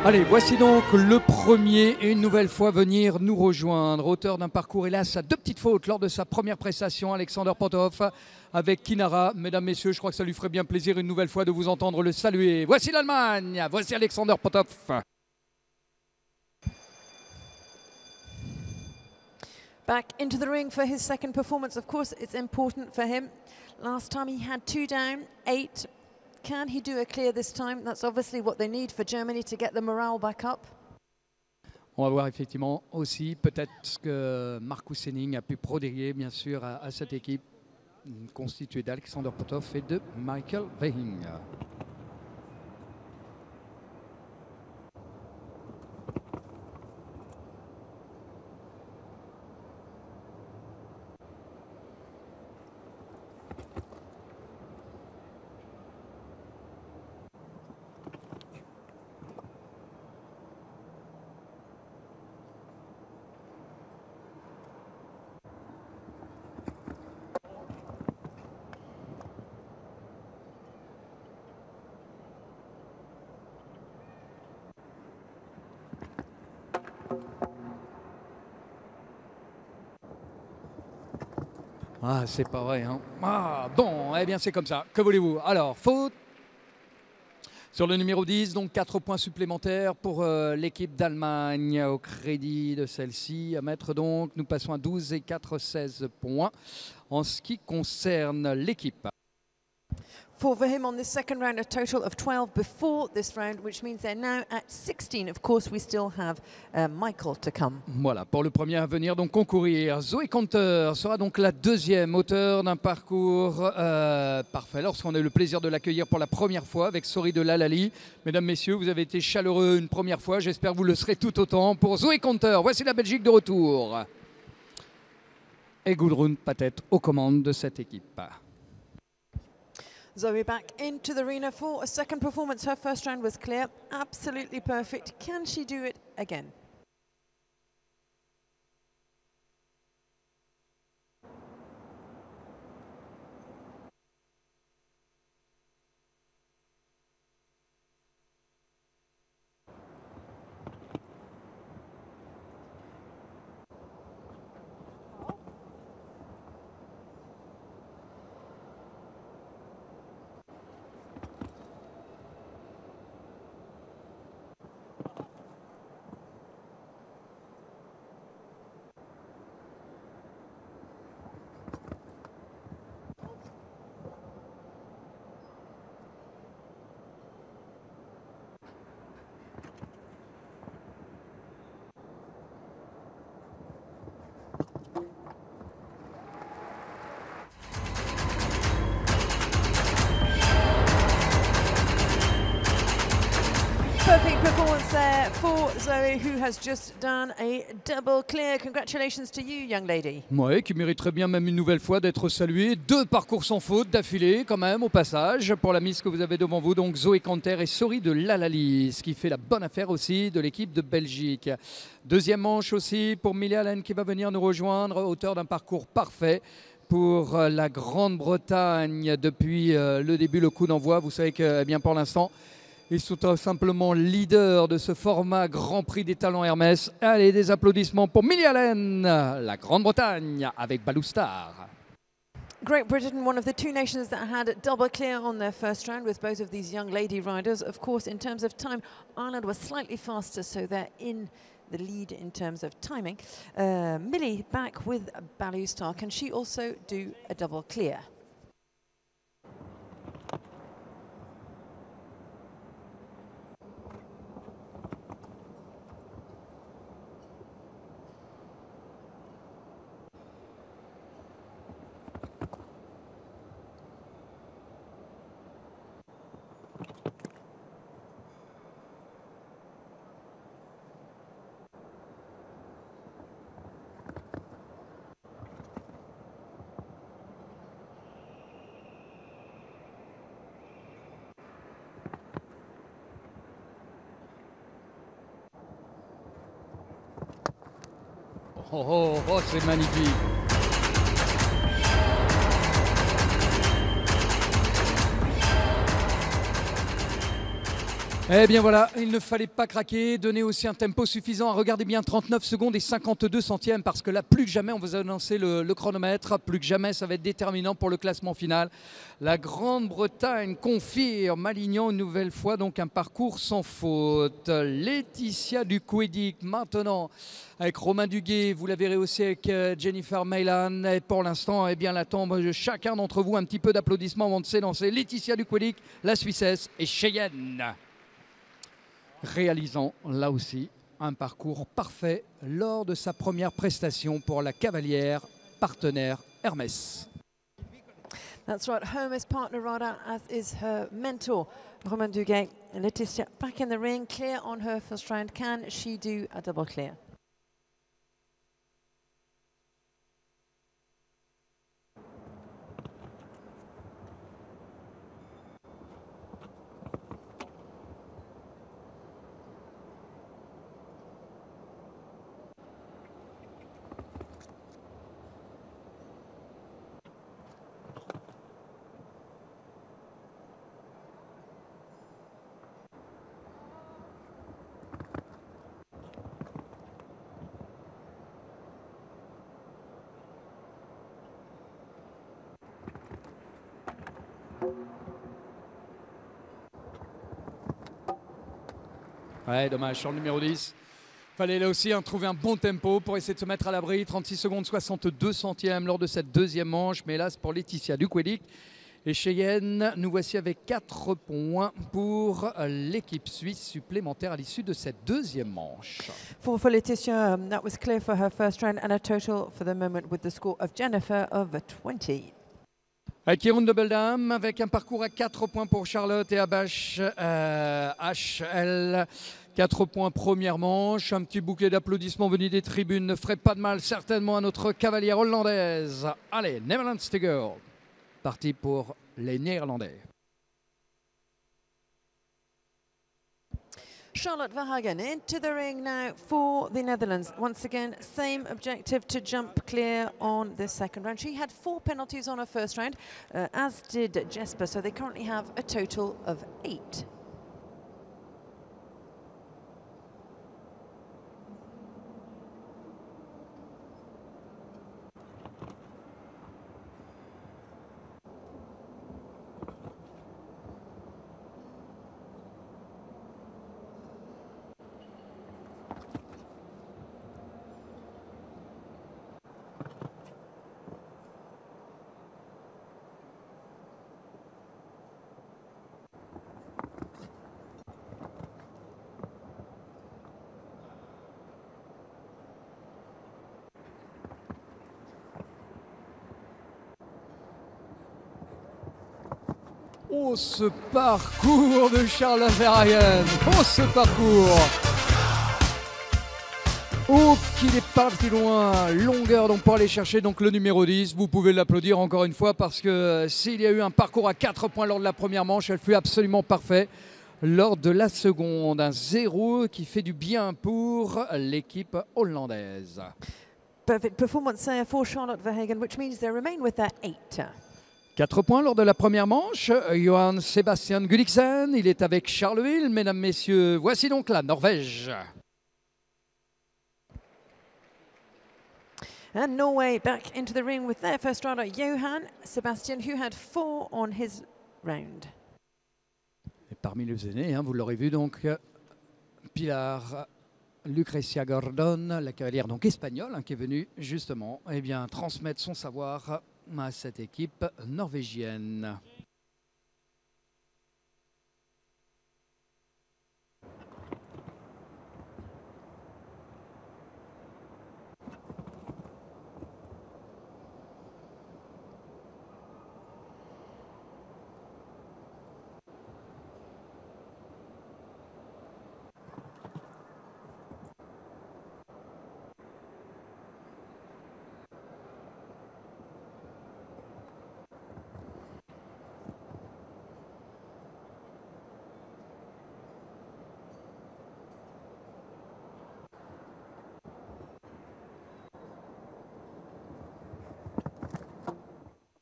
Allez, voici donc le premier et une nouvelle fois venir nous rejoindre. Auteur d'un parcours hélas à 2 petites fautes lors de sa première prestation, Alexander Pothoff avec Kinara. Mesdames, messieurs, je crois que ça lui ferait bien plaisir une nouvelle fois de vous entendre le saluer. Voici l'Allemagne, voici Alexander Pothoff. Back into the ring for his second performance. Of course, it's important for him. Last time he had 2 down, 8. Can he do a clear this time? That's obviously what they need for Germany to get the morale back up. On va voir effectivement aussi peut-être ce que Marcus Henning a pu prodiguer bien sûr à cette équipe constituée d'Alexander Pothoff et de Michael Wehing. Ah, c'est pas vrai, hein. Ah, bon, eh bien c'est comme ça. Que voulez-vous? Alors, faute sur le numéro 10, donc 4 points supplémentaires pour l'équipe d'Allemagne au crédit de celle-ci. À mettre donc, nous passons à 12 et 4, 16 points en ce qui concerne l'équipe. For him on this second round, a total of 12 before this round, which means they're now at 16. Of course, we still have Michael to come. Voilà, pour le premier à venir donc concourir. Zoé Conter sera donc la deuxième, auteur d'un parcours parfait. Lorsqu'on a eu le plaisir de l'accueillir pour la première fois avec Sori de Lalali. Mesdames, messieurs, vous avez été chaleureux une première fois. J'espère que vous le serez tout autant pour Zoé Conter. Voici la Belgique de retour. Et Gudrun Patet aux commandes de cette équipe. Zoe back into the arena for a second performance. Her first round was clear, absolutely perfect. Can she do it again? Perfect performance there for Zoe, who has just done a double clear. Congratulations to you, young lady. Oui, qui mériterait bien même une nouvelle fois d'être salué. 2 parcours sans faute d'affilée quand même au passage pour la mise que vous avez devant vous. Donc Zoé Conter et Sori de Lalali, ce qui fait la bonne affaire aussi de l'équipe de Belgique. Deuxième manche aussi pour Millie Allen qui va venir nous rejoindre, auteur d'un parcours parfait pour la Grande-Bretagne depuis le début, le coup d'envoi. Vous savez que bien pour l'instant, ils sont tout simplement leaders de ce format Grand Prix des Talents Hermès. Allez, des applaudissements pour Millie Allen, la Grande-Bretagne avec Baloustar. Great Britain, one of the 2 nations that had double clear on their first round with both of these young lady riders. Of course, in terms of time, Ireland was slightly faster, so they're in the lead in terms of timing. Millie back with Baloustar. Can she also do a double clear? Oh, oh, oh, c'est magnifique. Eh bien voilà, il ne fallait pas craquer, donner aussi un tempo suffisant. Regardez bien, 39 secondes et 52 centièmes, parce que là, plus que jamais, on vous a annoncé le chronomètre, plus que jamais, ça va être déterminant pour le classement final. La Grande-Bretagne confirme, alignant une nouvelle fois donc un parcours sans faute. Laetitia Duquedic maintenant avec Romain Duguay, vous la verrez aussi avec Jennifer Meylan. Et pour l'instant, eh bien, la tombe de chacun d'entre vous, un petit peu d'applaudissements avant de s'élancer. Laetitia Duquedic, la Suissesse, et Cheyenne, réalisant là aussi un parcours parfait lors de sa première prestation pour la cavalière partenaire Hermès. That's right, Hermes partner rider, as is her mentor, Romain Duguay. Laetitia back in the ring, clear on her first round. Can she do a double clear? Ouais, dommage sur le numéro 10. Fallait là aussi trouver un bon tempo pour essayer de se mettre à l'abri. 36 secondes 62 centièmes lors de cette deuxième manche. Mais hélas pour Laetitia Duquelic et Cheyenne, nous voici avec 4 points pour l'équipe suisse supplémentaire à l'issue de cette deuxième manche. For Laetitia, that was clear for her first round and a total for the moment with the score of Jennifer of 20. Kirun Double Dame avec un parcours à 4 points pour Charlotte et Abash HL. 4 points première manche. Un petit bouquet d'applaudissements venus des tribunes ne ferait pas de mal certainement à notre cavalière hollandaise. Allez, Netherlands to go. Parti pour les Néerlandais. Charlotte Verhagen into the ring now for the Netherlands. Once again, same objective to jump clear on the second round. She had 4 penalties on her first round, as did Jesper, so they currently have a total of 8. Oh, ce parcours de Charlotte Verhagen. Oh, ce parcours. Oh, qu'il est parti loin. Longueur donc pour aller chercher donc le numéro 10. Vous pouvez l'applaudir encore une fois parce que s'il y a eu un parcours à 4 points lors de la première manche, elle fut absolument parfaite. Lors de la seconde, un 0 qui fait du bien pour l'équipe hollandaise. Perfect performance there for Charlotte Verhagen, which means they remain with their 8. 4 points lors de la première manche. Johan Sebastian Gulliksen, il est avec Charleville. Mesdames, messieurs, voici donc la Norvège. And Norway back into the ring with their first rider, Johan Sebastian, who had 4 on his round. Et parmi les aînés, vous l'aurez vu donc, Pilar Lucrecia Gordon, la cavalière donc espagnole, qui est venue justement transmettre son savoir à cette équipe norvégienne.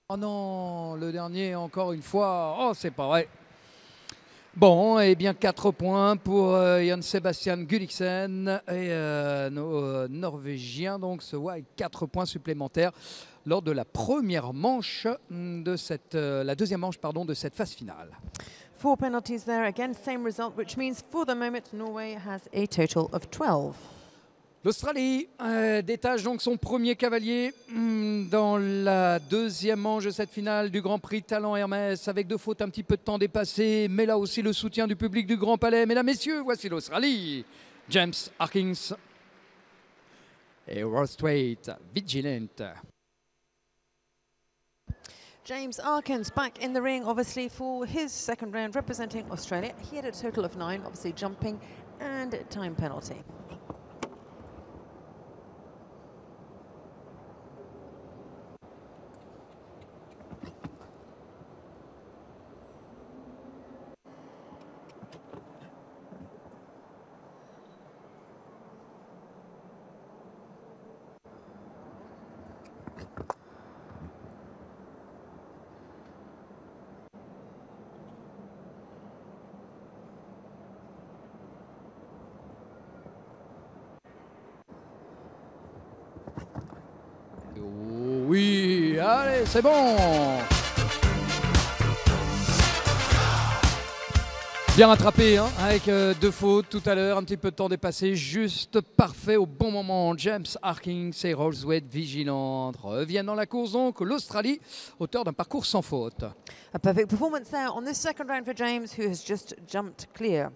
Oh non, le dernier encore une fois, oh c'est pas vrai. Bon, 4 points pour Jan Sebastian Gulliksen et nos Norvégiens donc se voient avec 4 points supplémentaires lors de la première manche de cette, la deuxième manche de cette phase finale. 4 penalties there again, same result, which means for the moment Norway has a total of 12. L'Australie détache donc son premier cavalier dans la deuxième manche de cette finale du Grand Prix Talent Hermès avec 2 fautes un petit peu de temps dépassées, mais là aussi le soutien du public du Grand Palais. Mesdames, messieurs, voici l'Australie. James Harkins et Ross Waite, Vigilant. James Harkins back in the ring, obviously, for his second round representing Australia. He had a total of 9, obviously jumping and time penalty. Oui, allez, c'est bon. Bien rattrapé, hein, avec 2 fautes tout à l'heure, un petit peu de temps dépassé, juste parfait au bon moment. James Harkins et Rolls-Wade vigilante reviennent dans la course, donc l'Australie, auteur d'un parcours sans faute. A perfect performance there on this second round for James, who has just jumped clear.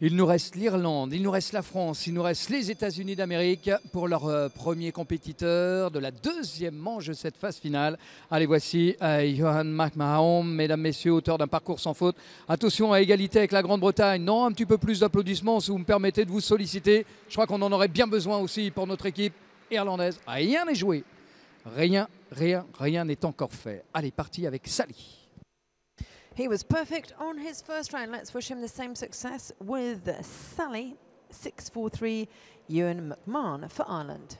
Il nous reste l'Irlande, il nous reste la France, il nous reste les États-Unis d'Amérique pour leur premier compétiteur de la deuxième manche de cette phase finale. Allez, voici Johan McMahon, mesdames, messieurs, auteur d'un parcours sans faute. Attention à égalité avec la Grande-Bretagne. Non, un petit peu plus d'applaudissements si vous me permettez de vous solliciter. Je crois qu'on en aurait bien besoin aussi pour notre équipe irlandaise. Rien n'est joué. Rien n'est encore fait. Allez, parti avec Sally. He was perfect on his first round. Let's wish him the same success with Sally, 6-4-3, Ewan McMahon for Ireland.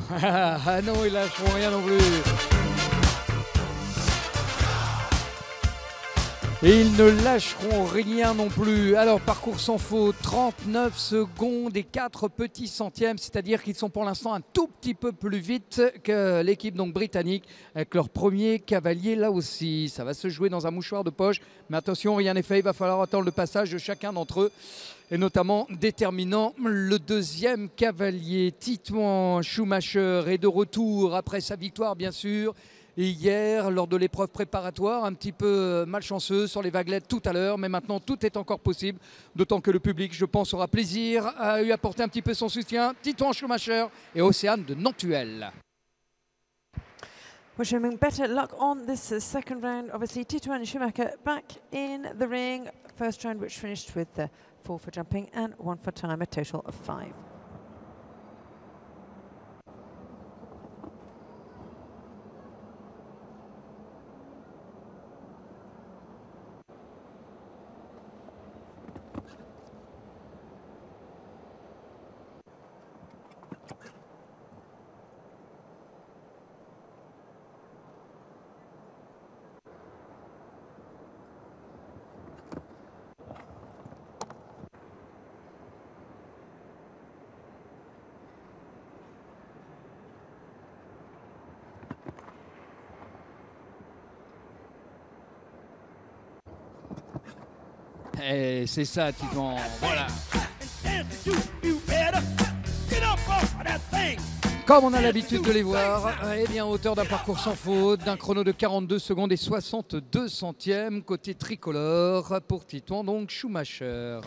Ah non, ils lâcheront rien non plus. Et ils ne lâcheront rien non plus. Alors, parcours sans faute, 39 secondes et 4 petits centièmes, c'est-à-dire qu'ils sont pour l'instant un tout petit peu plus vite que l'équipe donc britannique avec leur premier cavalier là aussi. Ça va se jouer dans un mouchoir de poche, mais attention, rien n'est fait, il va falloir attendre le passage de chacun d'entre eux. Et notamment déterminant le deuxième cavalier, Titouan Schumacher, est de retour après sa victoire bien sûr. Et hier, lors de l'épreuve préparatoire, un petit peu malchanceux sur les vaguelettes tout à l'heure, mais maintenant tout est encore possible, d'autant que le public, je pense, aura plaisir à lui apporter un petit peu son soutien. Titouan Schumacher et Océane de Nantuel. Wish him better luck on this second round. Obviously, Titouan Schumacher back in the ring. First round, which finished with 4 for jumping and 1 for time, a total of 5. Et c'est ça, Titouan. Voilà. Comme on a l'habitude de les voir, eh bien, auteur d'un parcours sans faute, d'un chrono de 42 secondes et 62 centièmes, côté tricolore pour Titouan, donc Schumacher.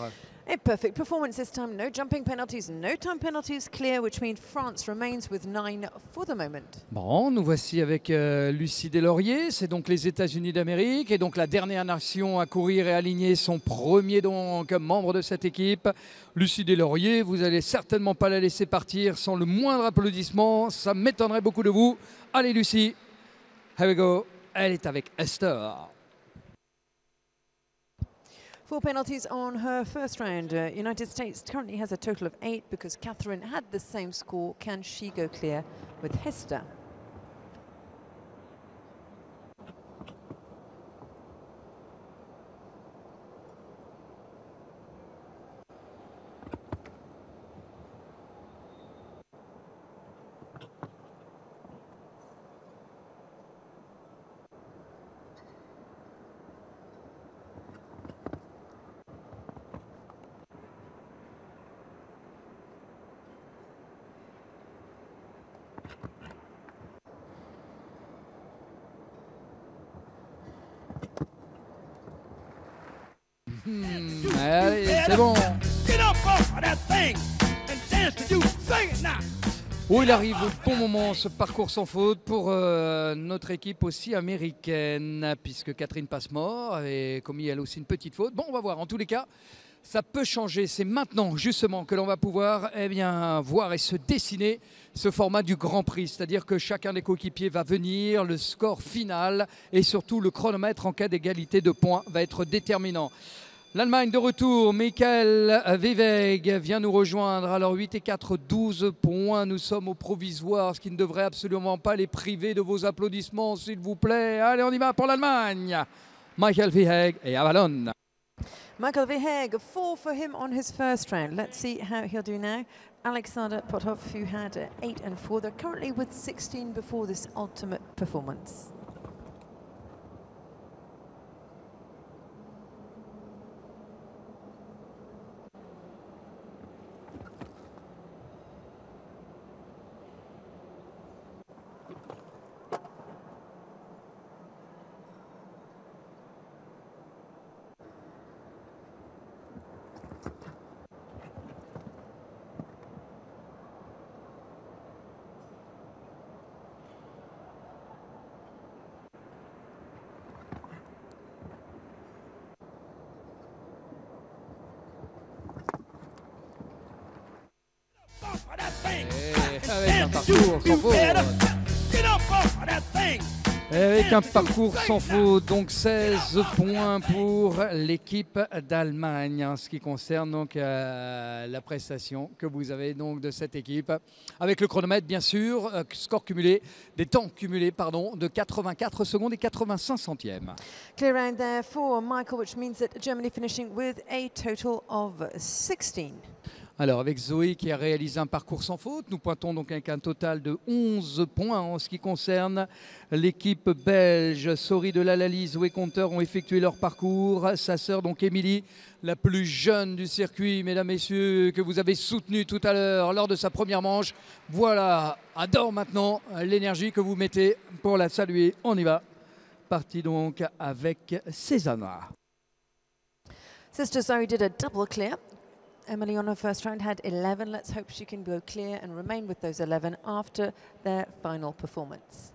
A perfect performance this time. No jumping penalties, no time penalties clear, which means France remains with 9 for the moment. Bon, nous voici avec Lucie Deslauriers, c'est donc les États-Unis d'Amérique et donc la dernière nation à courir et aligner son premier donc membre de cette équipe. Lucie Deslauriers, vous n'allez certainement pas la laisser partir sans le moindre applaudissement, ça m'étonnerait beaucoup de vous. Allez Lucie, here we go, elle est avec Esther. 4 penalties on her first round. United States currently has a total of 8 because Catherine had the same score. Can she go clear with Hester? Allez, c'est bon. Oh, il arrive au bon moment, ce parcours sans faute pour notre équipe aussi américaine, puisque Catherine Passmore avait commis elle aussi une petite faute. Bon, on va voir. En tous les cas, ça peut changer. C'est maintenant justement que l'on va pouvoir voir et se dessiner ce format du Grand Prix. C'est-à-dire que chacun des coéquipiers va venir, le score final et surtout le chronomètre en cas d'égalité de points va être déterminant. L'Allemagne de retour, Michael Viveg vient nous rejoindre. Alors 8 et 4, 12 points. Nous sommes au provisoire, ce qui ne devrait absolument pas les priver de vos applaudissements, s'il vous plaît. Allez, on y va pour l'Allemagne. Michael Viveg et Avalon. Michael Viheg, 4 for him on his first round. Let's see how he'll do now. Alexander Potov, who had 8 and 4. They're currently with 16 before this ultimate performance. Avec un parcours sans faute. Avec un parcours sans faute, donc 16 points pour l'équipe d'Allemagne, en ce qui concerne donc la prestation que vous avez donc de cette équipe. Avec le chronomètre bien sûr, score cumulé, des temps cumulés pardon, de 84 secondes et 85 centièmes. Clear round there for Michael, which means that Germany finishing with a total of 16. Alors avec Zoé qui a réalisé un parcours sans faute, nous pointons donc avec un total de 11 points en ce qui concerne l'équipe belge. Sori de Lalali, Zoé Conter ont effectué leur parcours. Sa sœur donc Émilie, la plus jeune du circuit, mesdames, messieurs, que vous avez soutenu tout à l'heure lors de sa première manche. Voilà, adore maintenant l'énergie que vous mettez pour la saluer. On y va. Parti donc avec Cézanne. Sister Zoe did a double clear. Emily on her first round had 11. Let's hope she can go clear and remain with those 11 after their final performance.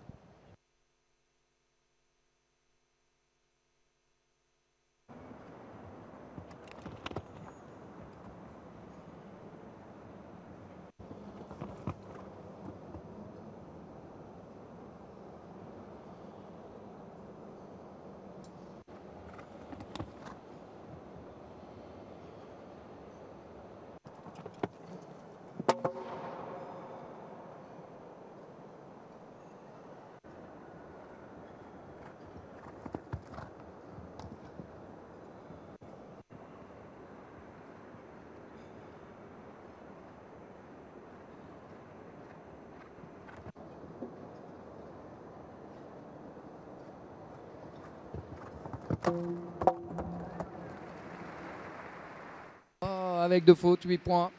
Avec 2 fautes, 8 points.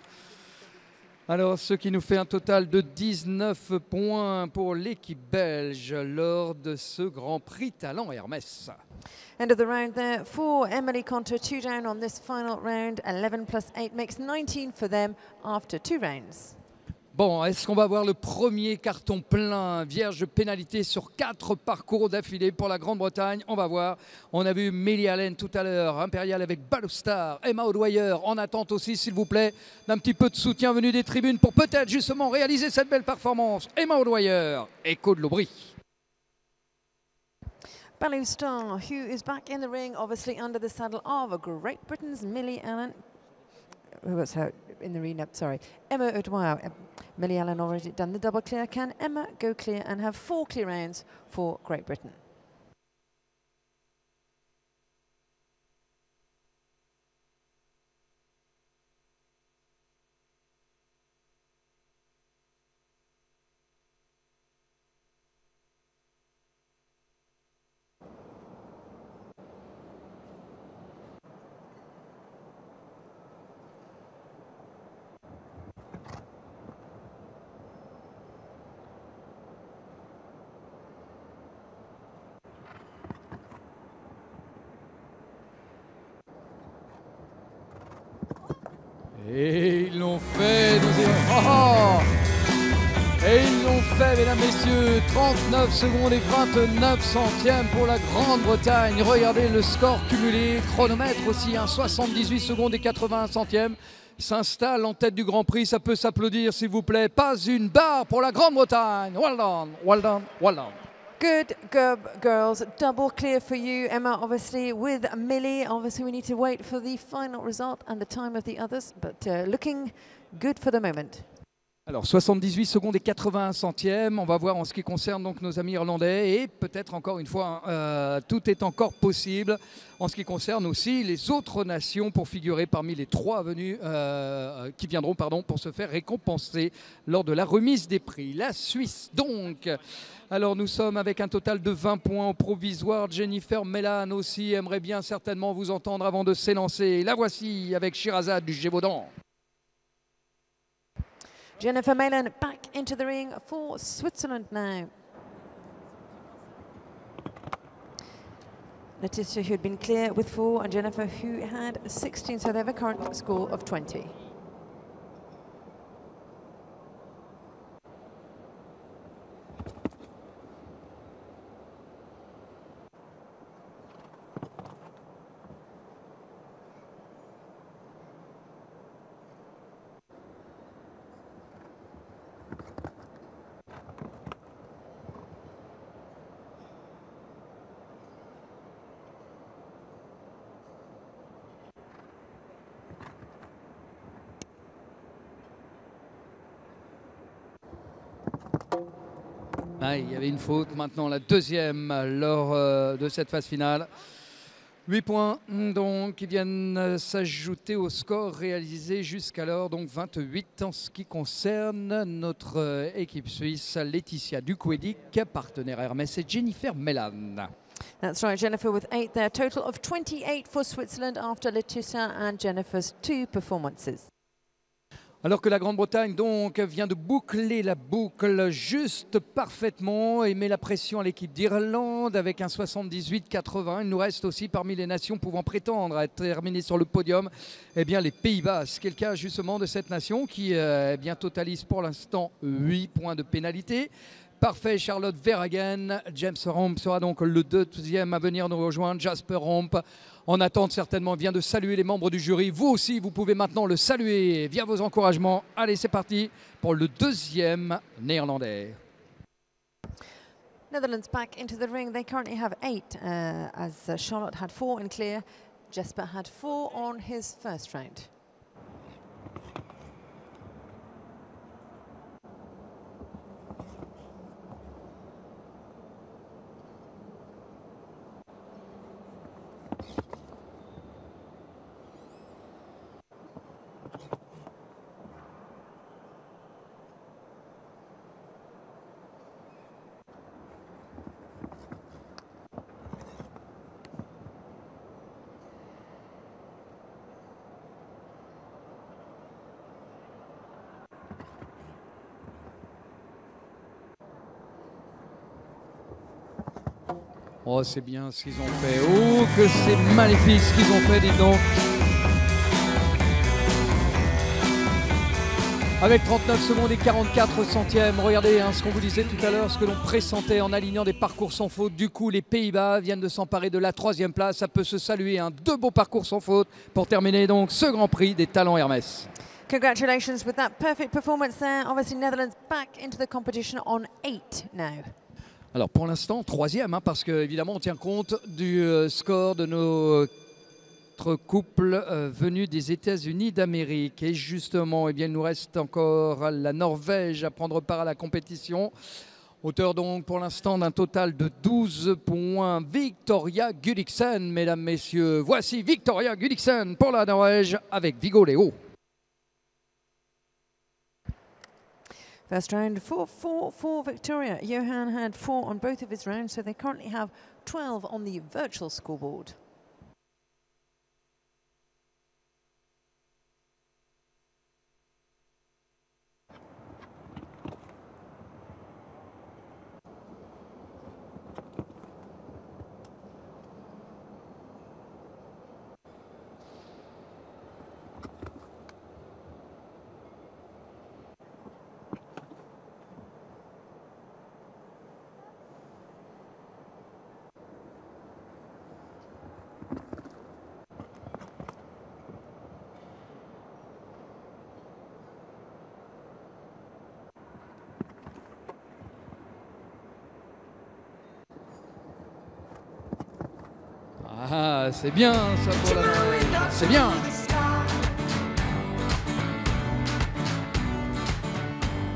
Alors, ce qui nous fait un total de 19 points pour l'équipe belge lors de ce Grand Prix Talent Hermès. End of the round there for Emily Conter, 2 down on this final round. 11 plus 8 makes 19 for them after 2 rounds. Bon, est-ce qu'on va avoir le premier carton plein, vierge de pénalité sur 4 parcours d'affilée pour la Grande-Bretagne? On va voir. On a vu Millie Allen tout à l'heure, Impérial avec Ballstar, Emma O'Dwyer en attente aussi, s'il vous plaît, d'un petit peu de soutien venu des tribunes pour peut-être justement réaliser cette belle performance. Emma O'Dwyer et Claude Lobry. Ballstar, who is back in the ring, obviously under the saddle of Great Britain's Millie Allen. Who was her in the arena? Sorry, Emma O'Dwyer. Millie Allen already done the double clear. Can Emma go clear and have 4 clear rounds for Great Britain? Et ils l'ont fait. Oh Et ils l'ont fait, mesdames, messieurs, 39 secondes et 29 centièmes pour la Grande-Bretagne. Regardez le score cumulé, chronomètre aussi, 78 secondes et 81 centièmes. S'installe en tête du Grand Prix, ça peut s'applaudir s'il vous plaît. Pas une barre pour la Grande-Bretagne. Well done, well done, well done. Good girls, double clear for you, Emma, obviously, with Millie. Obviously, we need to wait for the final result and the time of the others, but looking good for the moment. Alors 78 secondes et 81 centièmes, on va voir en ce qui concerne donc nos amis irlandais et peut-être encore une fois, tout est encore possible en ce qui concerne aussi les autres nations pour figurer parmi les 3 venus qui viendront pour se faire récompenser lors de la remise des prix. La Suisse donc. Alors nous sommes avec un total de 20 points au provisoire. Jennifer Mellan aussi aimerait bien certainement vous entendre avant de s'élancer. La voici avec Shirazade du Gévaudan. Jennifer Mellan back into the ring for Switzerland now. Letitia, who had been clear with 4, and Jennifer, who had 16, so they have a current score of 20. Ah, il y avait une faute, maintenant la deuxième lors de cette phase finale. 8 points donc qui viennent s'ajouter au score réalisé jusqu'alors, donc 28 en ce qui concerne notre équipe suisse, Laetitia Duquedic, partenaire Hermès, et Jennifer Mellan. That's right, Jennifer with 8 there. Total of 28 for Switzerland after Letitia and Jennifer's 2 performances. Alors que la Grande-Bretagne donc vient de boucler la boucle juste parfaitement et met la pression à l'équipe d'Irlande avec un 78-80. Il nous reste aussi parmi les nations pouvant prétendre à terminer sur le podium bien les Pays-Bas. C'est le cas justement de cette nation qui totalise pour l'instant 8 points de pénalité. Parfait, Charlotte Verhagen. James Romp sera donc le deuxième à venir nous rejoindre. Jasper Romp, en attente certainement, vient de saluer les membres du jury. Vous aussi, vous pouvez maintenant le saluer via vos encouragements. Allez, c'est parti pour le deuxième néerlandais. Netherlands back into the ring. They currently have 8 as Charlotte had 4 in clear. Jesper had 4 on his first round. Oh, c'est bien ce qu'ils ont fait. Oh, que c'est magnifique ce qu'ils ont fait, dis donc. Avec 39 secondes et 44 centièmes. Regardez ce qu'on vous disait tout à l'heure, ce que l'on pressentait en alignant des parcours sans faute. Du coup, les Pays-Bas viennent de s'emparer de la 3e place. Ça peut se saluer. 2 beaux parcours sans faute pour terminer donc ce Grand Prix des talents Hermès. Congratulations with that perfect performance there. Obviously, Netherlands back into the competition on 8 now. Alors pour l'instant, 3e, parce qu'évidemment on tient compte du score de notre couple venu des États-Unis d'Amérique. Et justement, il nous reste encore la Norvège à prendre part à la compétition. Auteur donc pour l'instant d'un total de 12 points. Victoria Gudiksen, mesdames, messieurs. Voici Victoria Gudiksen pour la Norvège avec Viggo Léo. First round, 4 for Victoria. Johan had 4 on both of his rounds, so they currently have 12 on the virtual scoreboard. Ah, c'est bien ça pour la neige, c'est bien.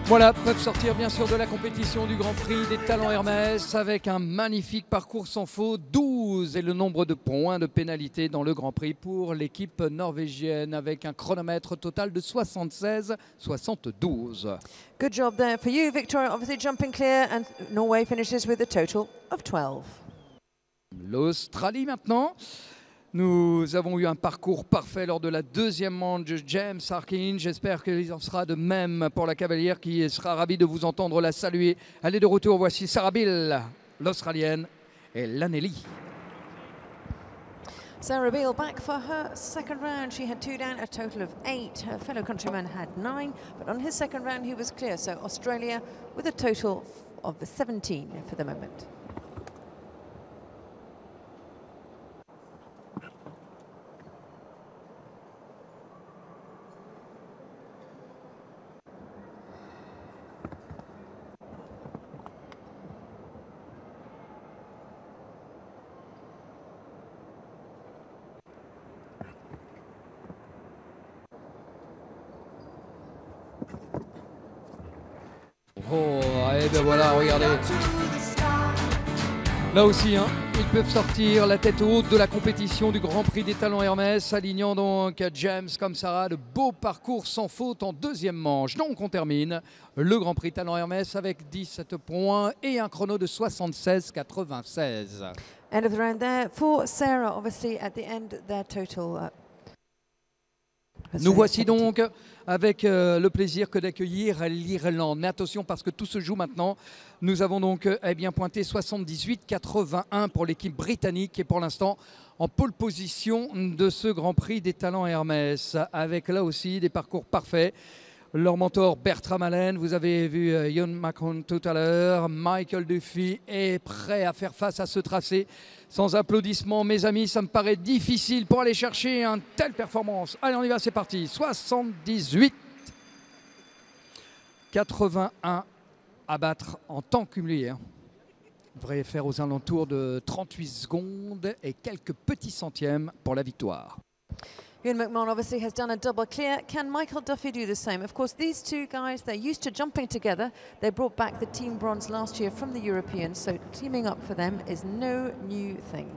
Voilà, peuvent sortir bien sûr de la compétition du Grand Prix des Talents Hermès avec un magnifique parcours sans faute. 12 est le nombre de points de pénalité dans le Grand Prix pour l'équipe norvégienne avec un chronomètre total de 76-72. Good job there for you, Victoria. Obviously jumping clear, and Norway finishes with a total of 12. L'Australie maintenant. Nous avons eu un parcours parfait lors de la deuxième manche de James Harkin. J'espère qu'il en sera de même pour la cavalière qui sera ravie de vous entendre la saluer. Elle est de retour, voici Sarah Beale, l'Australienne, et Lannelly. Sarah Beale back for her second round. She had 2 down, a total of 8. Her fellow countryman had 9, but on his second round he was clear. So Australia with a total of 17 for the moment. Oh, et ben voilà, regardez. Là aussi, hein, ils peuvent sortir la tête haute de la compétition du Grand Prix des Talents Hermès, alignant donc James comme Sarah. De beau parcours sans faute en deuxième manche. Donc on termine le Grand Prix Talents Hermès avec 17 points et un chrono de 76-96. End of the round there for Sarah, obviously at the end their total. Nous voici donc avec le plaisir que d'accueillir l'Irlande. Mais attention parce que tout se joue maintenant. Nous avons donc bien pointé 78-81 pour l'équipe britannique qui est pour l'instant en pole position de ce Grand Prix des Talents Hermès. Avec là aussi des parcours parfaits. Leur mentor Bertram Allen, vous avez vu Ian Macron tout à l'heure. Michael Duffy est prêt à faire face à ce tracé. Sans applaudissements, mes amis, ça me paraît difficile pour aller chercher une telle performance. Allez, on y va, c'est parti. 78-81 à battre en temps cumulé. Hein. Vous devriez faire aux alentours de 38 secondes et quelques petits centièmes pour la victoire. Ian McMahon obviously has done a double clear. Can Michael Duffy do the same? Of course, these two guys, they're used to jumping together. They brought back the team bronze last year from the Europeans, so teaming up for them is no new thing.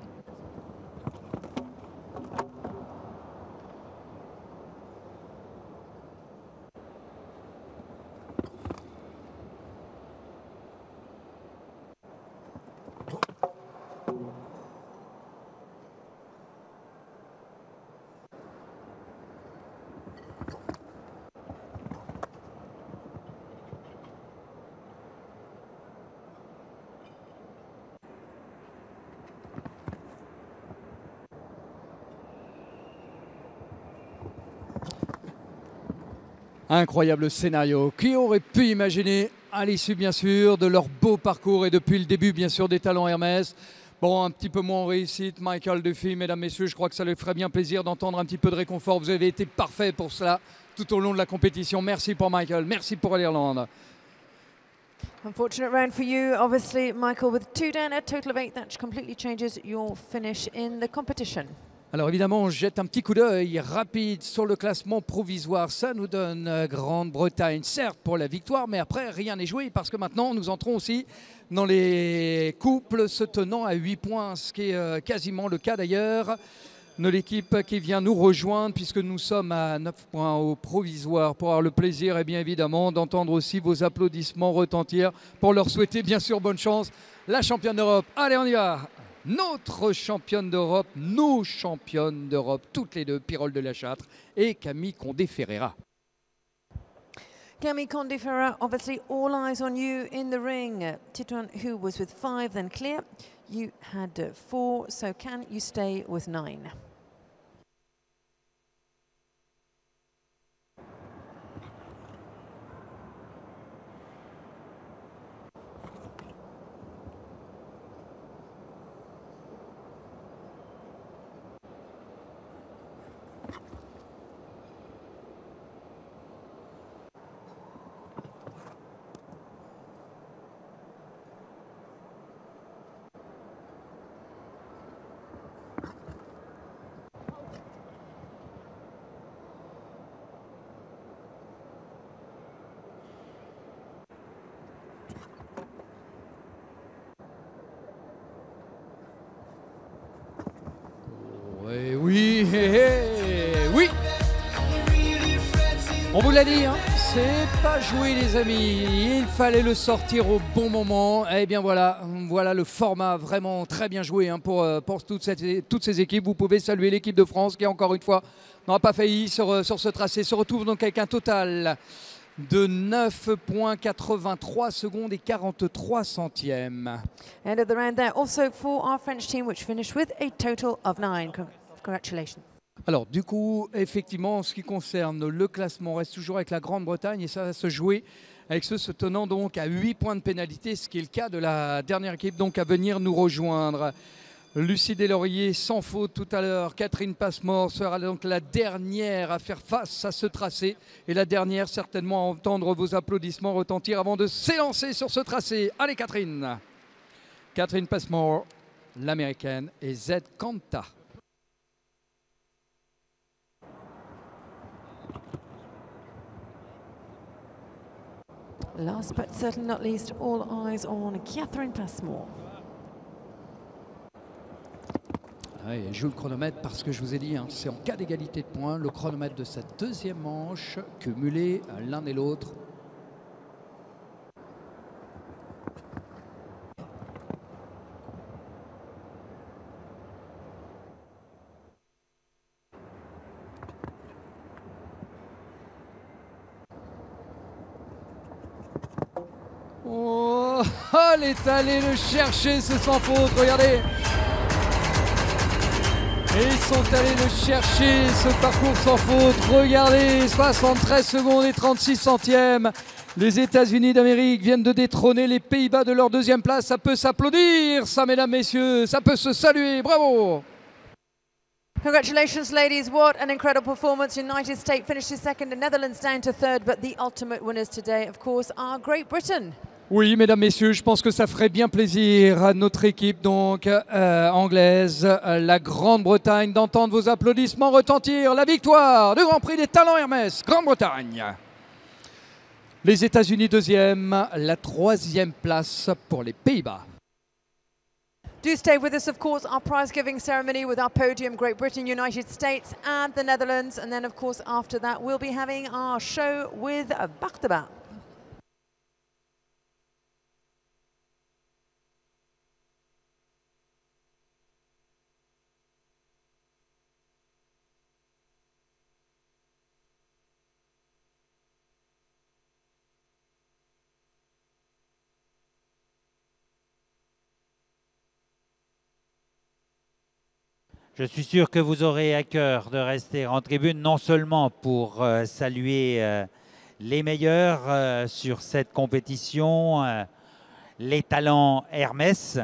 Incroyable scénario. Qui aurait pu imaginer à l'issue bien sûr de leur beau parcours et depuis le début bien sûr des Talents Hermès. Bon, un petit peu moins en réussite, Michael Duffy, mesdames, messieurs, je crois que ça leur ferait bien plaisir d'entendre un petit peu de réconfort. Vous avez été parfait pour cela tout au long de la compétition. Merci pour Michael, merci pour l'Irlande. Unfortunate round for you, obviously, Michael, with 2 down, a total of 8. That completely changes your finish in the competition. Alors évidemment, on jette un petit coup d'œil rapide sur le classement provisoire. Ça nous donne Grande-Bretagne, certes pour la victoire, mais après rien n'est joué parce que maintenant nous entrons aussi dans les couples se tenant à 8 points, ce qui est quasiment le cas d'ailleurs de l'équipe qui vient nous rejoindre puisque nous sommes à 9 points au provisoire pour avoir le plaisir et bien évidemment d'entendre aussi vos applaudissements retentir pour leur souhaiter bien sûr bonne chance. La championne d'Europe, allez on y va! Notre championne d'Europe, nos championnes d'Europe, toutes les deux, Pyrrole de la Châtre et Camille Condé-Ferreira. Camille Condé-Ferreira, obviously all eyes on you in the ring. Titouan, who was with 5, then clear. You had 4, so can you stay with 9? vous l'a dit, hein, c'est pas joué les amis, il fallait le sortir au bon moment. Et bien voilà, voilà le format vraiment très bien joué hein, pour toutes ces équipes. Vous pouvez saluer l'équipe de France qui encore une fois n'aura pas failli sur ce tracé. Se retrouve donc avec un total de 9,83 secondes et 43 centièmes. End of the round there also for our French team, which finished with a total of 9. Congratulations. Alors du coup, effectivement, en ce qui concerne le classement, on reste toujours avec la Grande-Bretagne et ça va se jouer avec ceux se tenant donc à 8 points de pénalité, ce qui est le cas de la dernière équipe donc à venir nous rejoindre. Lucie Deslauriers sans faute tout à l'heure. Catherine Passmore sera donc la dernière à faire face à ce tracé et la dernière certainement à entendre vos applaudissements retentir avant de s'élancer sur ce tracé. Allez Catherine. Catherine Passmore, l'américaine, et Z Kanta. Last but certainly not least, all eyes on Catherine Passmore. Ouais, je joue le chronomètre parce que je vous ai dit, hein, c'est en cas d'égalité de points, le chronomètre de cette deuxième manche, cumulé l'un et l'autre. Oh, elle est allée le chercher, ce sans faute, regardez. Et ils sont allés le chercher, ce parcours sans faute. Regardez, 73 secondes et 36 centièmes. Les États-Unis d'Amérique viennent de détrôner les Pays-Bas de leur deuxième place. Ça peut s'applaudir, ça, mesdames, messieurs. Ça peut se saluer. Bravo! Congratulations, ladies. What an incredible performance. United States finishes second and Netherlands down to third. But the ultimate winners today, of course, are Great Britain. Oui, mesdames, messieurs, je pense que ça ferait bien plaisir à notre équipe donc anglaise, la Grande-Bretagne, d'entendre vos applaudissements retentir. La victoire du Grand Prix des Talents Hermès, Grande-Bretagne. Les États-Unis deuxième, la troisième place pour les Pays-Bas. Do stay with us, of course, our prize-giving ceremony with our podium, Great Britain, United States and the Netherlands. And then, of course, after that, we'll be having our show with Bartaba. Je suis sûr que vous aurez à cœur de rester en tribune, non seulement pour saluer les meilleurs sur cette compétition, les talents Hermès,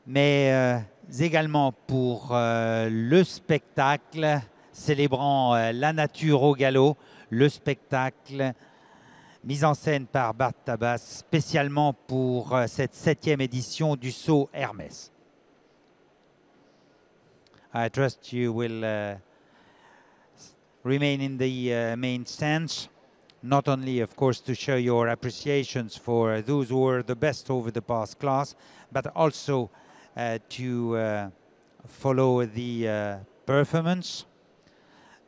mais également pour le spectacle célébrant la nature au galop, le spectacle mis en scène par Bartaba spécialement pour cette 7e édition du saut Hermès. I trust you will remain in the main stands, not only, of course, to show your appreciations for those who were the best over the past class, but also to follow the performance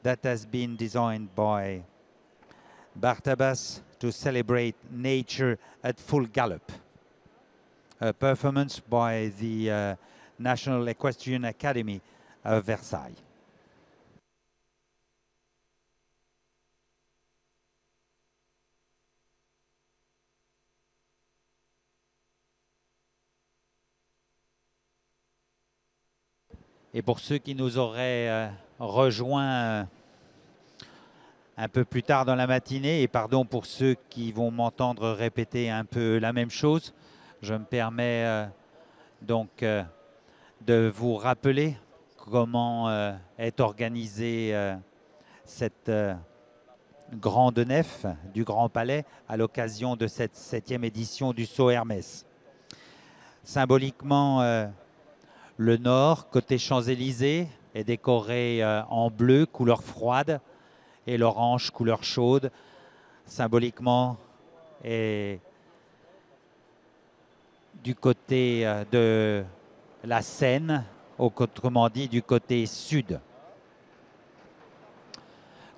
that has been designed by Bartabas to celebrate nature at full gallop. A performance by the National Equestrian Academy à Versailles. Et pour ceux qui nous auraient rejoints un peu plus tard dans la matinée, et pardon pour ceux qui vont m'entendre répéter un peu la même chose, je me permets donc de vous rappeler comment est organisée cette grande nef du Grand Palais à l'occasion de cette 7e édition du saut Hermès. Symboliquement, le nord, côté Champs-Élysées, est décoré en bleu, couleur froide, et l'orange, couleur chaude, symboliquement, est du côté de la Seine, autrement dit du côté sud.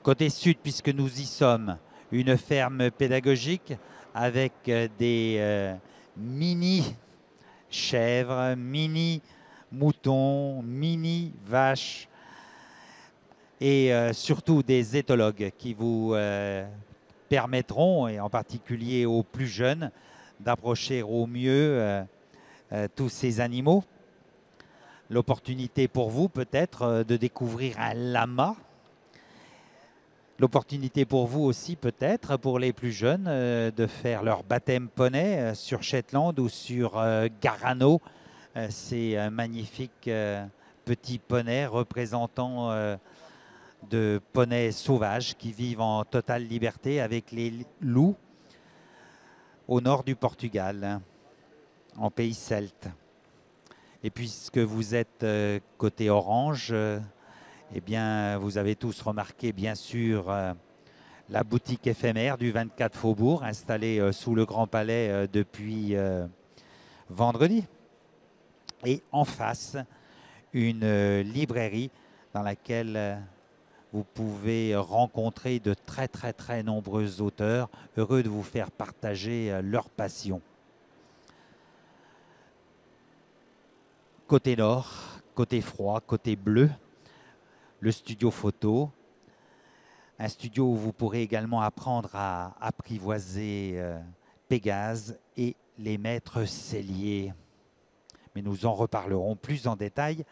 Côté sud, puisque nous y sommes, une ferme pédagogique avec des mini chèvres, mini moutons, mini vaches et surtout des éthologues qui vous permettront, et en particulier aux plus jeunes, d'approcher au mieux tous ces animaux. L'opportunité pour vous peut-être de découvrir un lama. L'opportunité pour vous aussi peut-être, pour les plus jeunes, de faire leur baptême poney sur Shetland ou sur Garano. Ces magnifiques petits poneys représentant de poneys sauvages qui vivent en totale liberté avec les loups au nord du Portugal, en pays celte. Et puisque vous êtes côté orange, eh bien, vous avez tous remarqué, bien sûr, la boutique éphémère du 24 Faubourg, installée sous le Grand Palais depuis vendredi. Et en face, une librairie dans laquelle vous pouvez rencontrer de très nombreux auteurs heureux de vous faire partager leur passion. Côté nord, côté froid, côté bleu, le studio photo, un studio où vous pourrez également apprendre à apprivoiser Pégase et les maîtres celliers. Mais nous en reparlerons plus en détail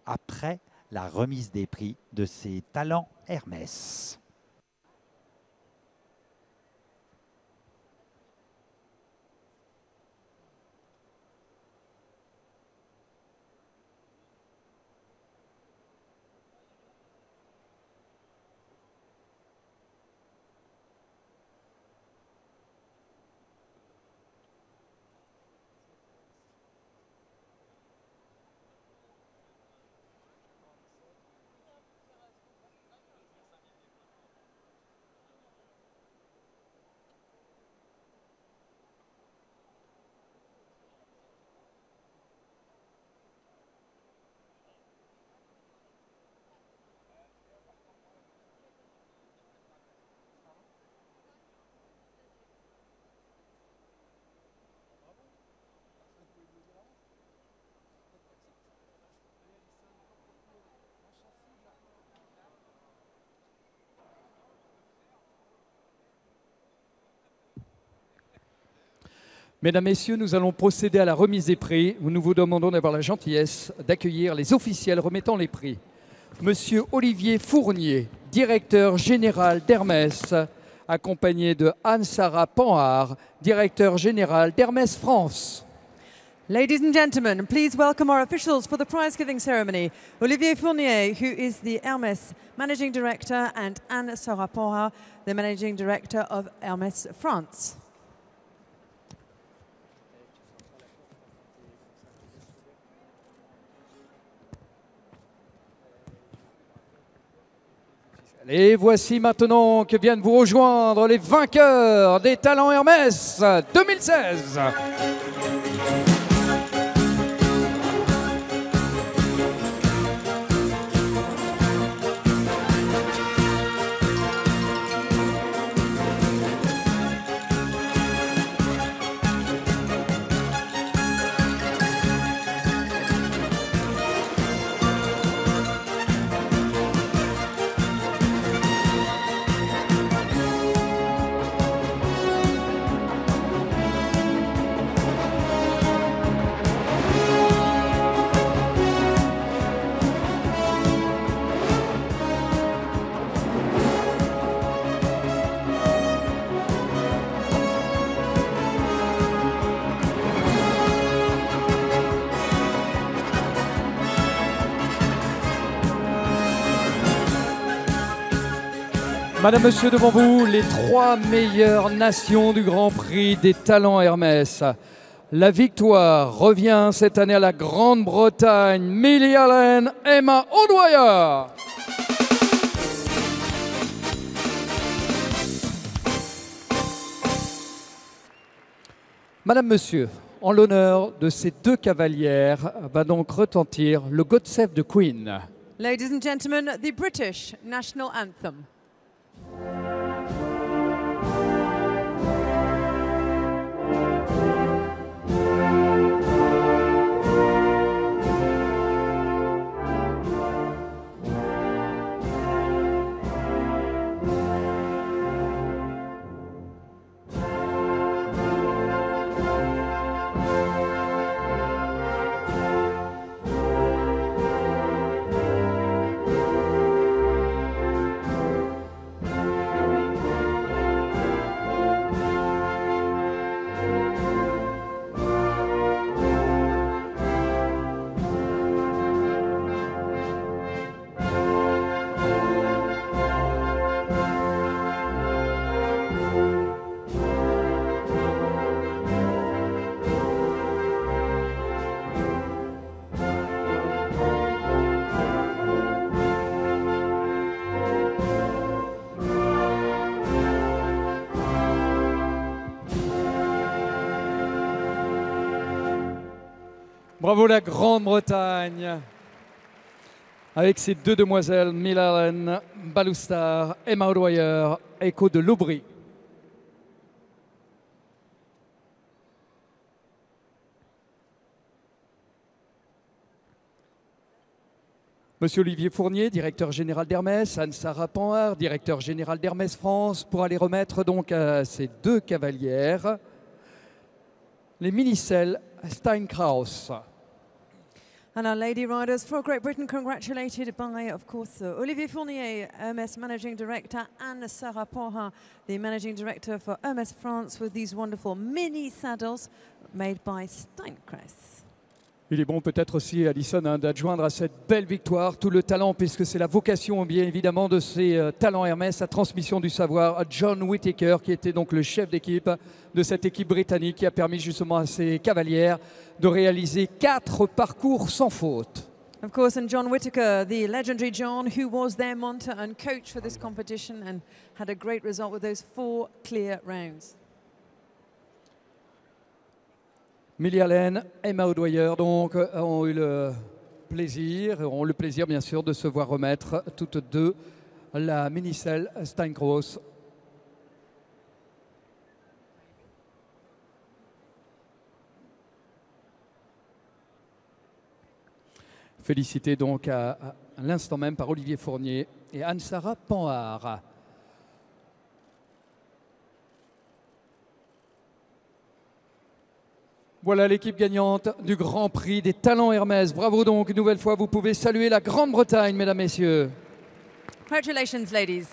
après la remise des prix de ces talents Hermès. Mesdames, Messieurs, nous allons procéder à la remise des prix où nous vous demandons d'avoir la gentillesse d'accueillir les officiels remettant les prix. Monsieur Olivier Fournier, directeur général d'Hermès, accompagné de Anne-Sara Panhard, directeur général d'Hermès France. Ladies and gentlemen, please welcome our officials for the prize-giving ceremony. Olivier Fournier, who is the Hermès Managing Director, and Anne-Sara Panhard, the Managing Director of Hermès France. Et voici maintenant que viennent vous rejoindre les vainqueurs des Talents Hermès 2016. Madame, Monsieur, devant vous, les 3 meilleures nations du Grand Prix des Talents Hermès. La victoire revient cette année à la Grande-Bretagne. Millie Allen, Emma O'Dwyer. Madame, Monsieur, en l'honneur de ces 2 cavalières, va donc retentir le God Save the Queen. Ladies and gentlemen, the British National Anthem. Bravo la Grande-Bretagne, avec ces deux demoiselles, Milalen Balustar, Emma O'Dwyer, Echo de l'Aubry. Monsieur Olivier Fournier, directeur général d'Hermès, Anne-Sara Panhard, directeur général d'Hermès France, pour aller remettre donc à ces deux cavalières les mini-selles Steinkraus. And our lady riders for Great Britain, congratulated by, of course, Olivier Fournier, Hermès Managing Director, and Sarah Panhard, the Managing Director for Hermès France, with these wonderful mini saddles made by Steinkraus. Il est bon peut-être aussi, Alison, d'adjoindre à cette belle victoire tout le talent, puisque c'est la vocation bien évidemment de ces talents Hermès, la transmission du savoir à John Whittaker, qui était donc le chef d'équipe de cette équipe britannique, qui a permis justement à ces cavalières de réaliser 4 parcours sans faute. Of course, and John Whittaker, the legendary John, who was their mentor and coach for this competition and had a great result with those 4 clear rounds. Millie Allen, Emma O'Dwyer donc ont eu le plaisir bien sûr de se voir remettre toutes deux la mini-selle Steinkraus. Félicité donc à l'instant même par Olivier Fournier et Anne-Sara Panhard. Voilà l'équipe gagnante du Grand Prix des Talents Hermès. Bravo donc, une nouvelle fois, vous pouvez saluer la Grande-Bretagne, mesdames, messieurs. Congratulations, ladies.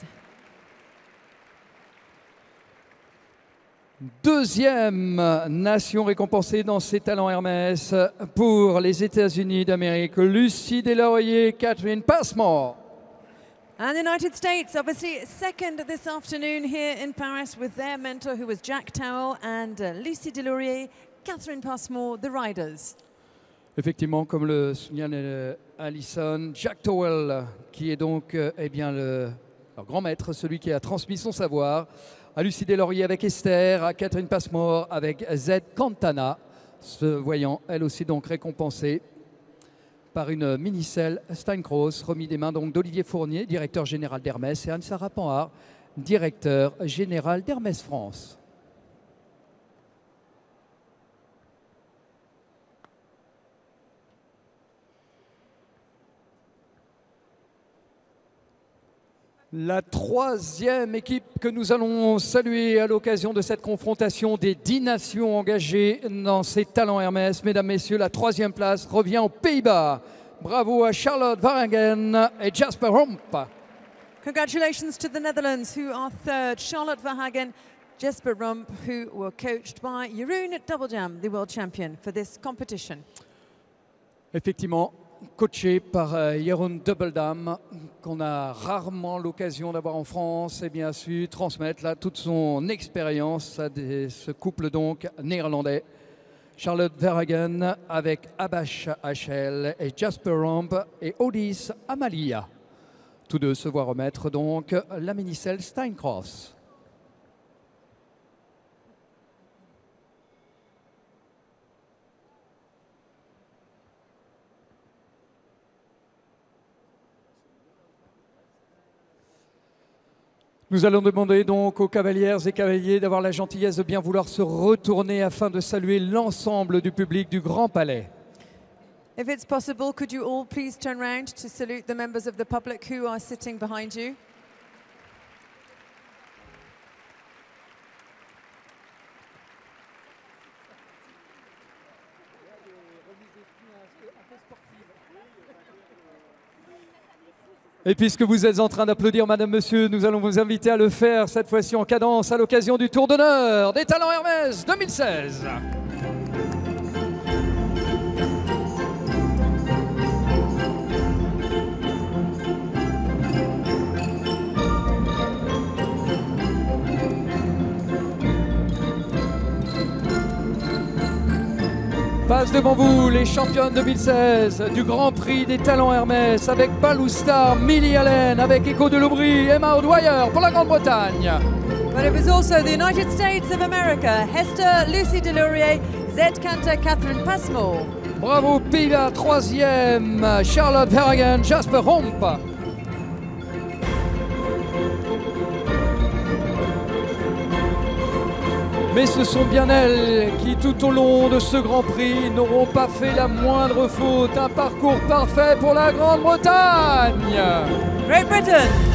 Deuxième nation récompensée dans ces Talents Hermès pour les États-Unis d'Amérique, Lucie Deslauriers, Catherine Passmore. And the United States, obviously second this afternoon here in Paris with their mentor, who was Jack Towell, and Lucie Deslauriers, Catherine Passmore, the riders. Effectivement, comme le signale Alison, Jack Towell, qui est donc leur grand maître, celui qui a transmis son savoir, à Lucie Deslauriers avec Esther, à Catherine Passmore avec Z Cantana, se voyant elle aussi donc récompensée par une mini-selle Steinkraus, remis des mains donc d'Olivier Fournier, directeur général d'Hermès, et Anne-Sara Panhard, directeur général d'Hermès France. La troisième équipe que nous allons saluer à l'occasion de cette confrontation des 10 nations engagées dans ces Talents Hermès. Mesdames, Messieurs, la troisième place revient aux Pays-Bas. Bravo à Charlotte Verhagen et Jasper Rump. Congratulations to the Netherlands, who are third. Charlotte Verhagen, Jasper Rump, who were coached by Jeroen Doublejam, the world champion for this competition. Effectivement, coaché par Jeroen Doublejam, qu'on a rarement l'occasion d'avoir en France, et bien su transmettre là toute son expérience à ce couple donc néerlandais. Charlotte Verhagen avec Abash Hachel et Jasper Rump et Odis Amalia. Tous deux se voient remettre donc la mini-selle Steinkraus. Nous allons demander donc aux cavalières et cavaliers d'avoir la gentillesse de bien vouloir se retourner afin de saluer l'ensemble du public du Grand Palais. If it's possible, could you all please turn round to salute the members of the public who are sitting behind you? Et puisque vous êtes en train d'applaudir, Madame, Monsieur, nous allons vous inviter à le faire, cette fois-ci en cadence, à l'occasion du Tour d'honneur des Talents Hermès 2016. Passe devant vous les championnes 2016 du Grand Prix des Talents Hermès avec Baloustar, Millie Allen, avec Echo de Loubry, Emma O'Dwyer pour la Grande-Bretagne. But it was also the United States of America, Hester Lucy Delurier, Zed Cantor, Catherine Passmore. Bravo Pays-Bas, 3e, Charlotte Verhagen, Jasper Homp. Mais ce sont bien elles qui, tout au long de ce Grand Prix, n'auront pas fait la moindre faute. Un parcours parfait pour la Grande-Bretagne. Great Britain.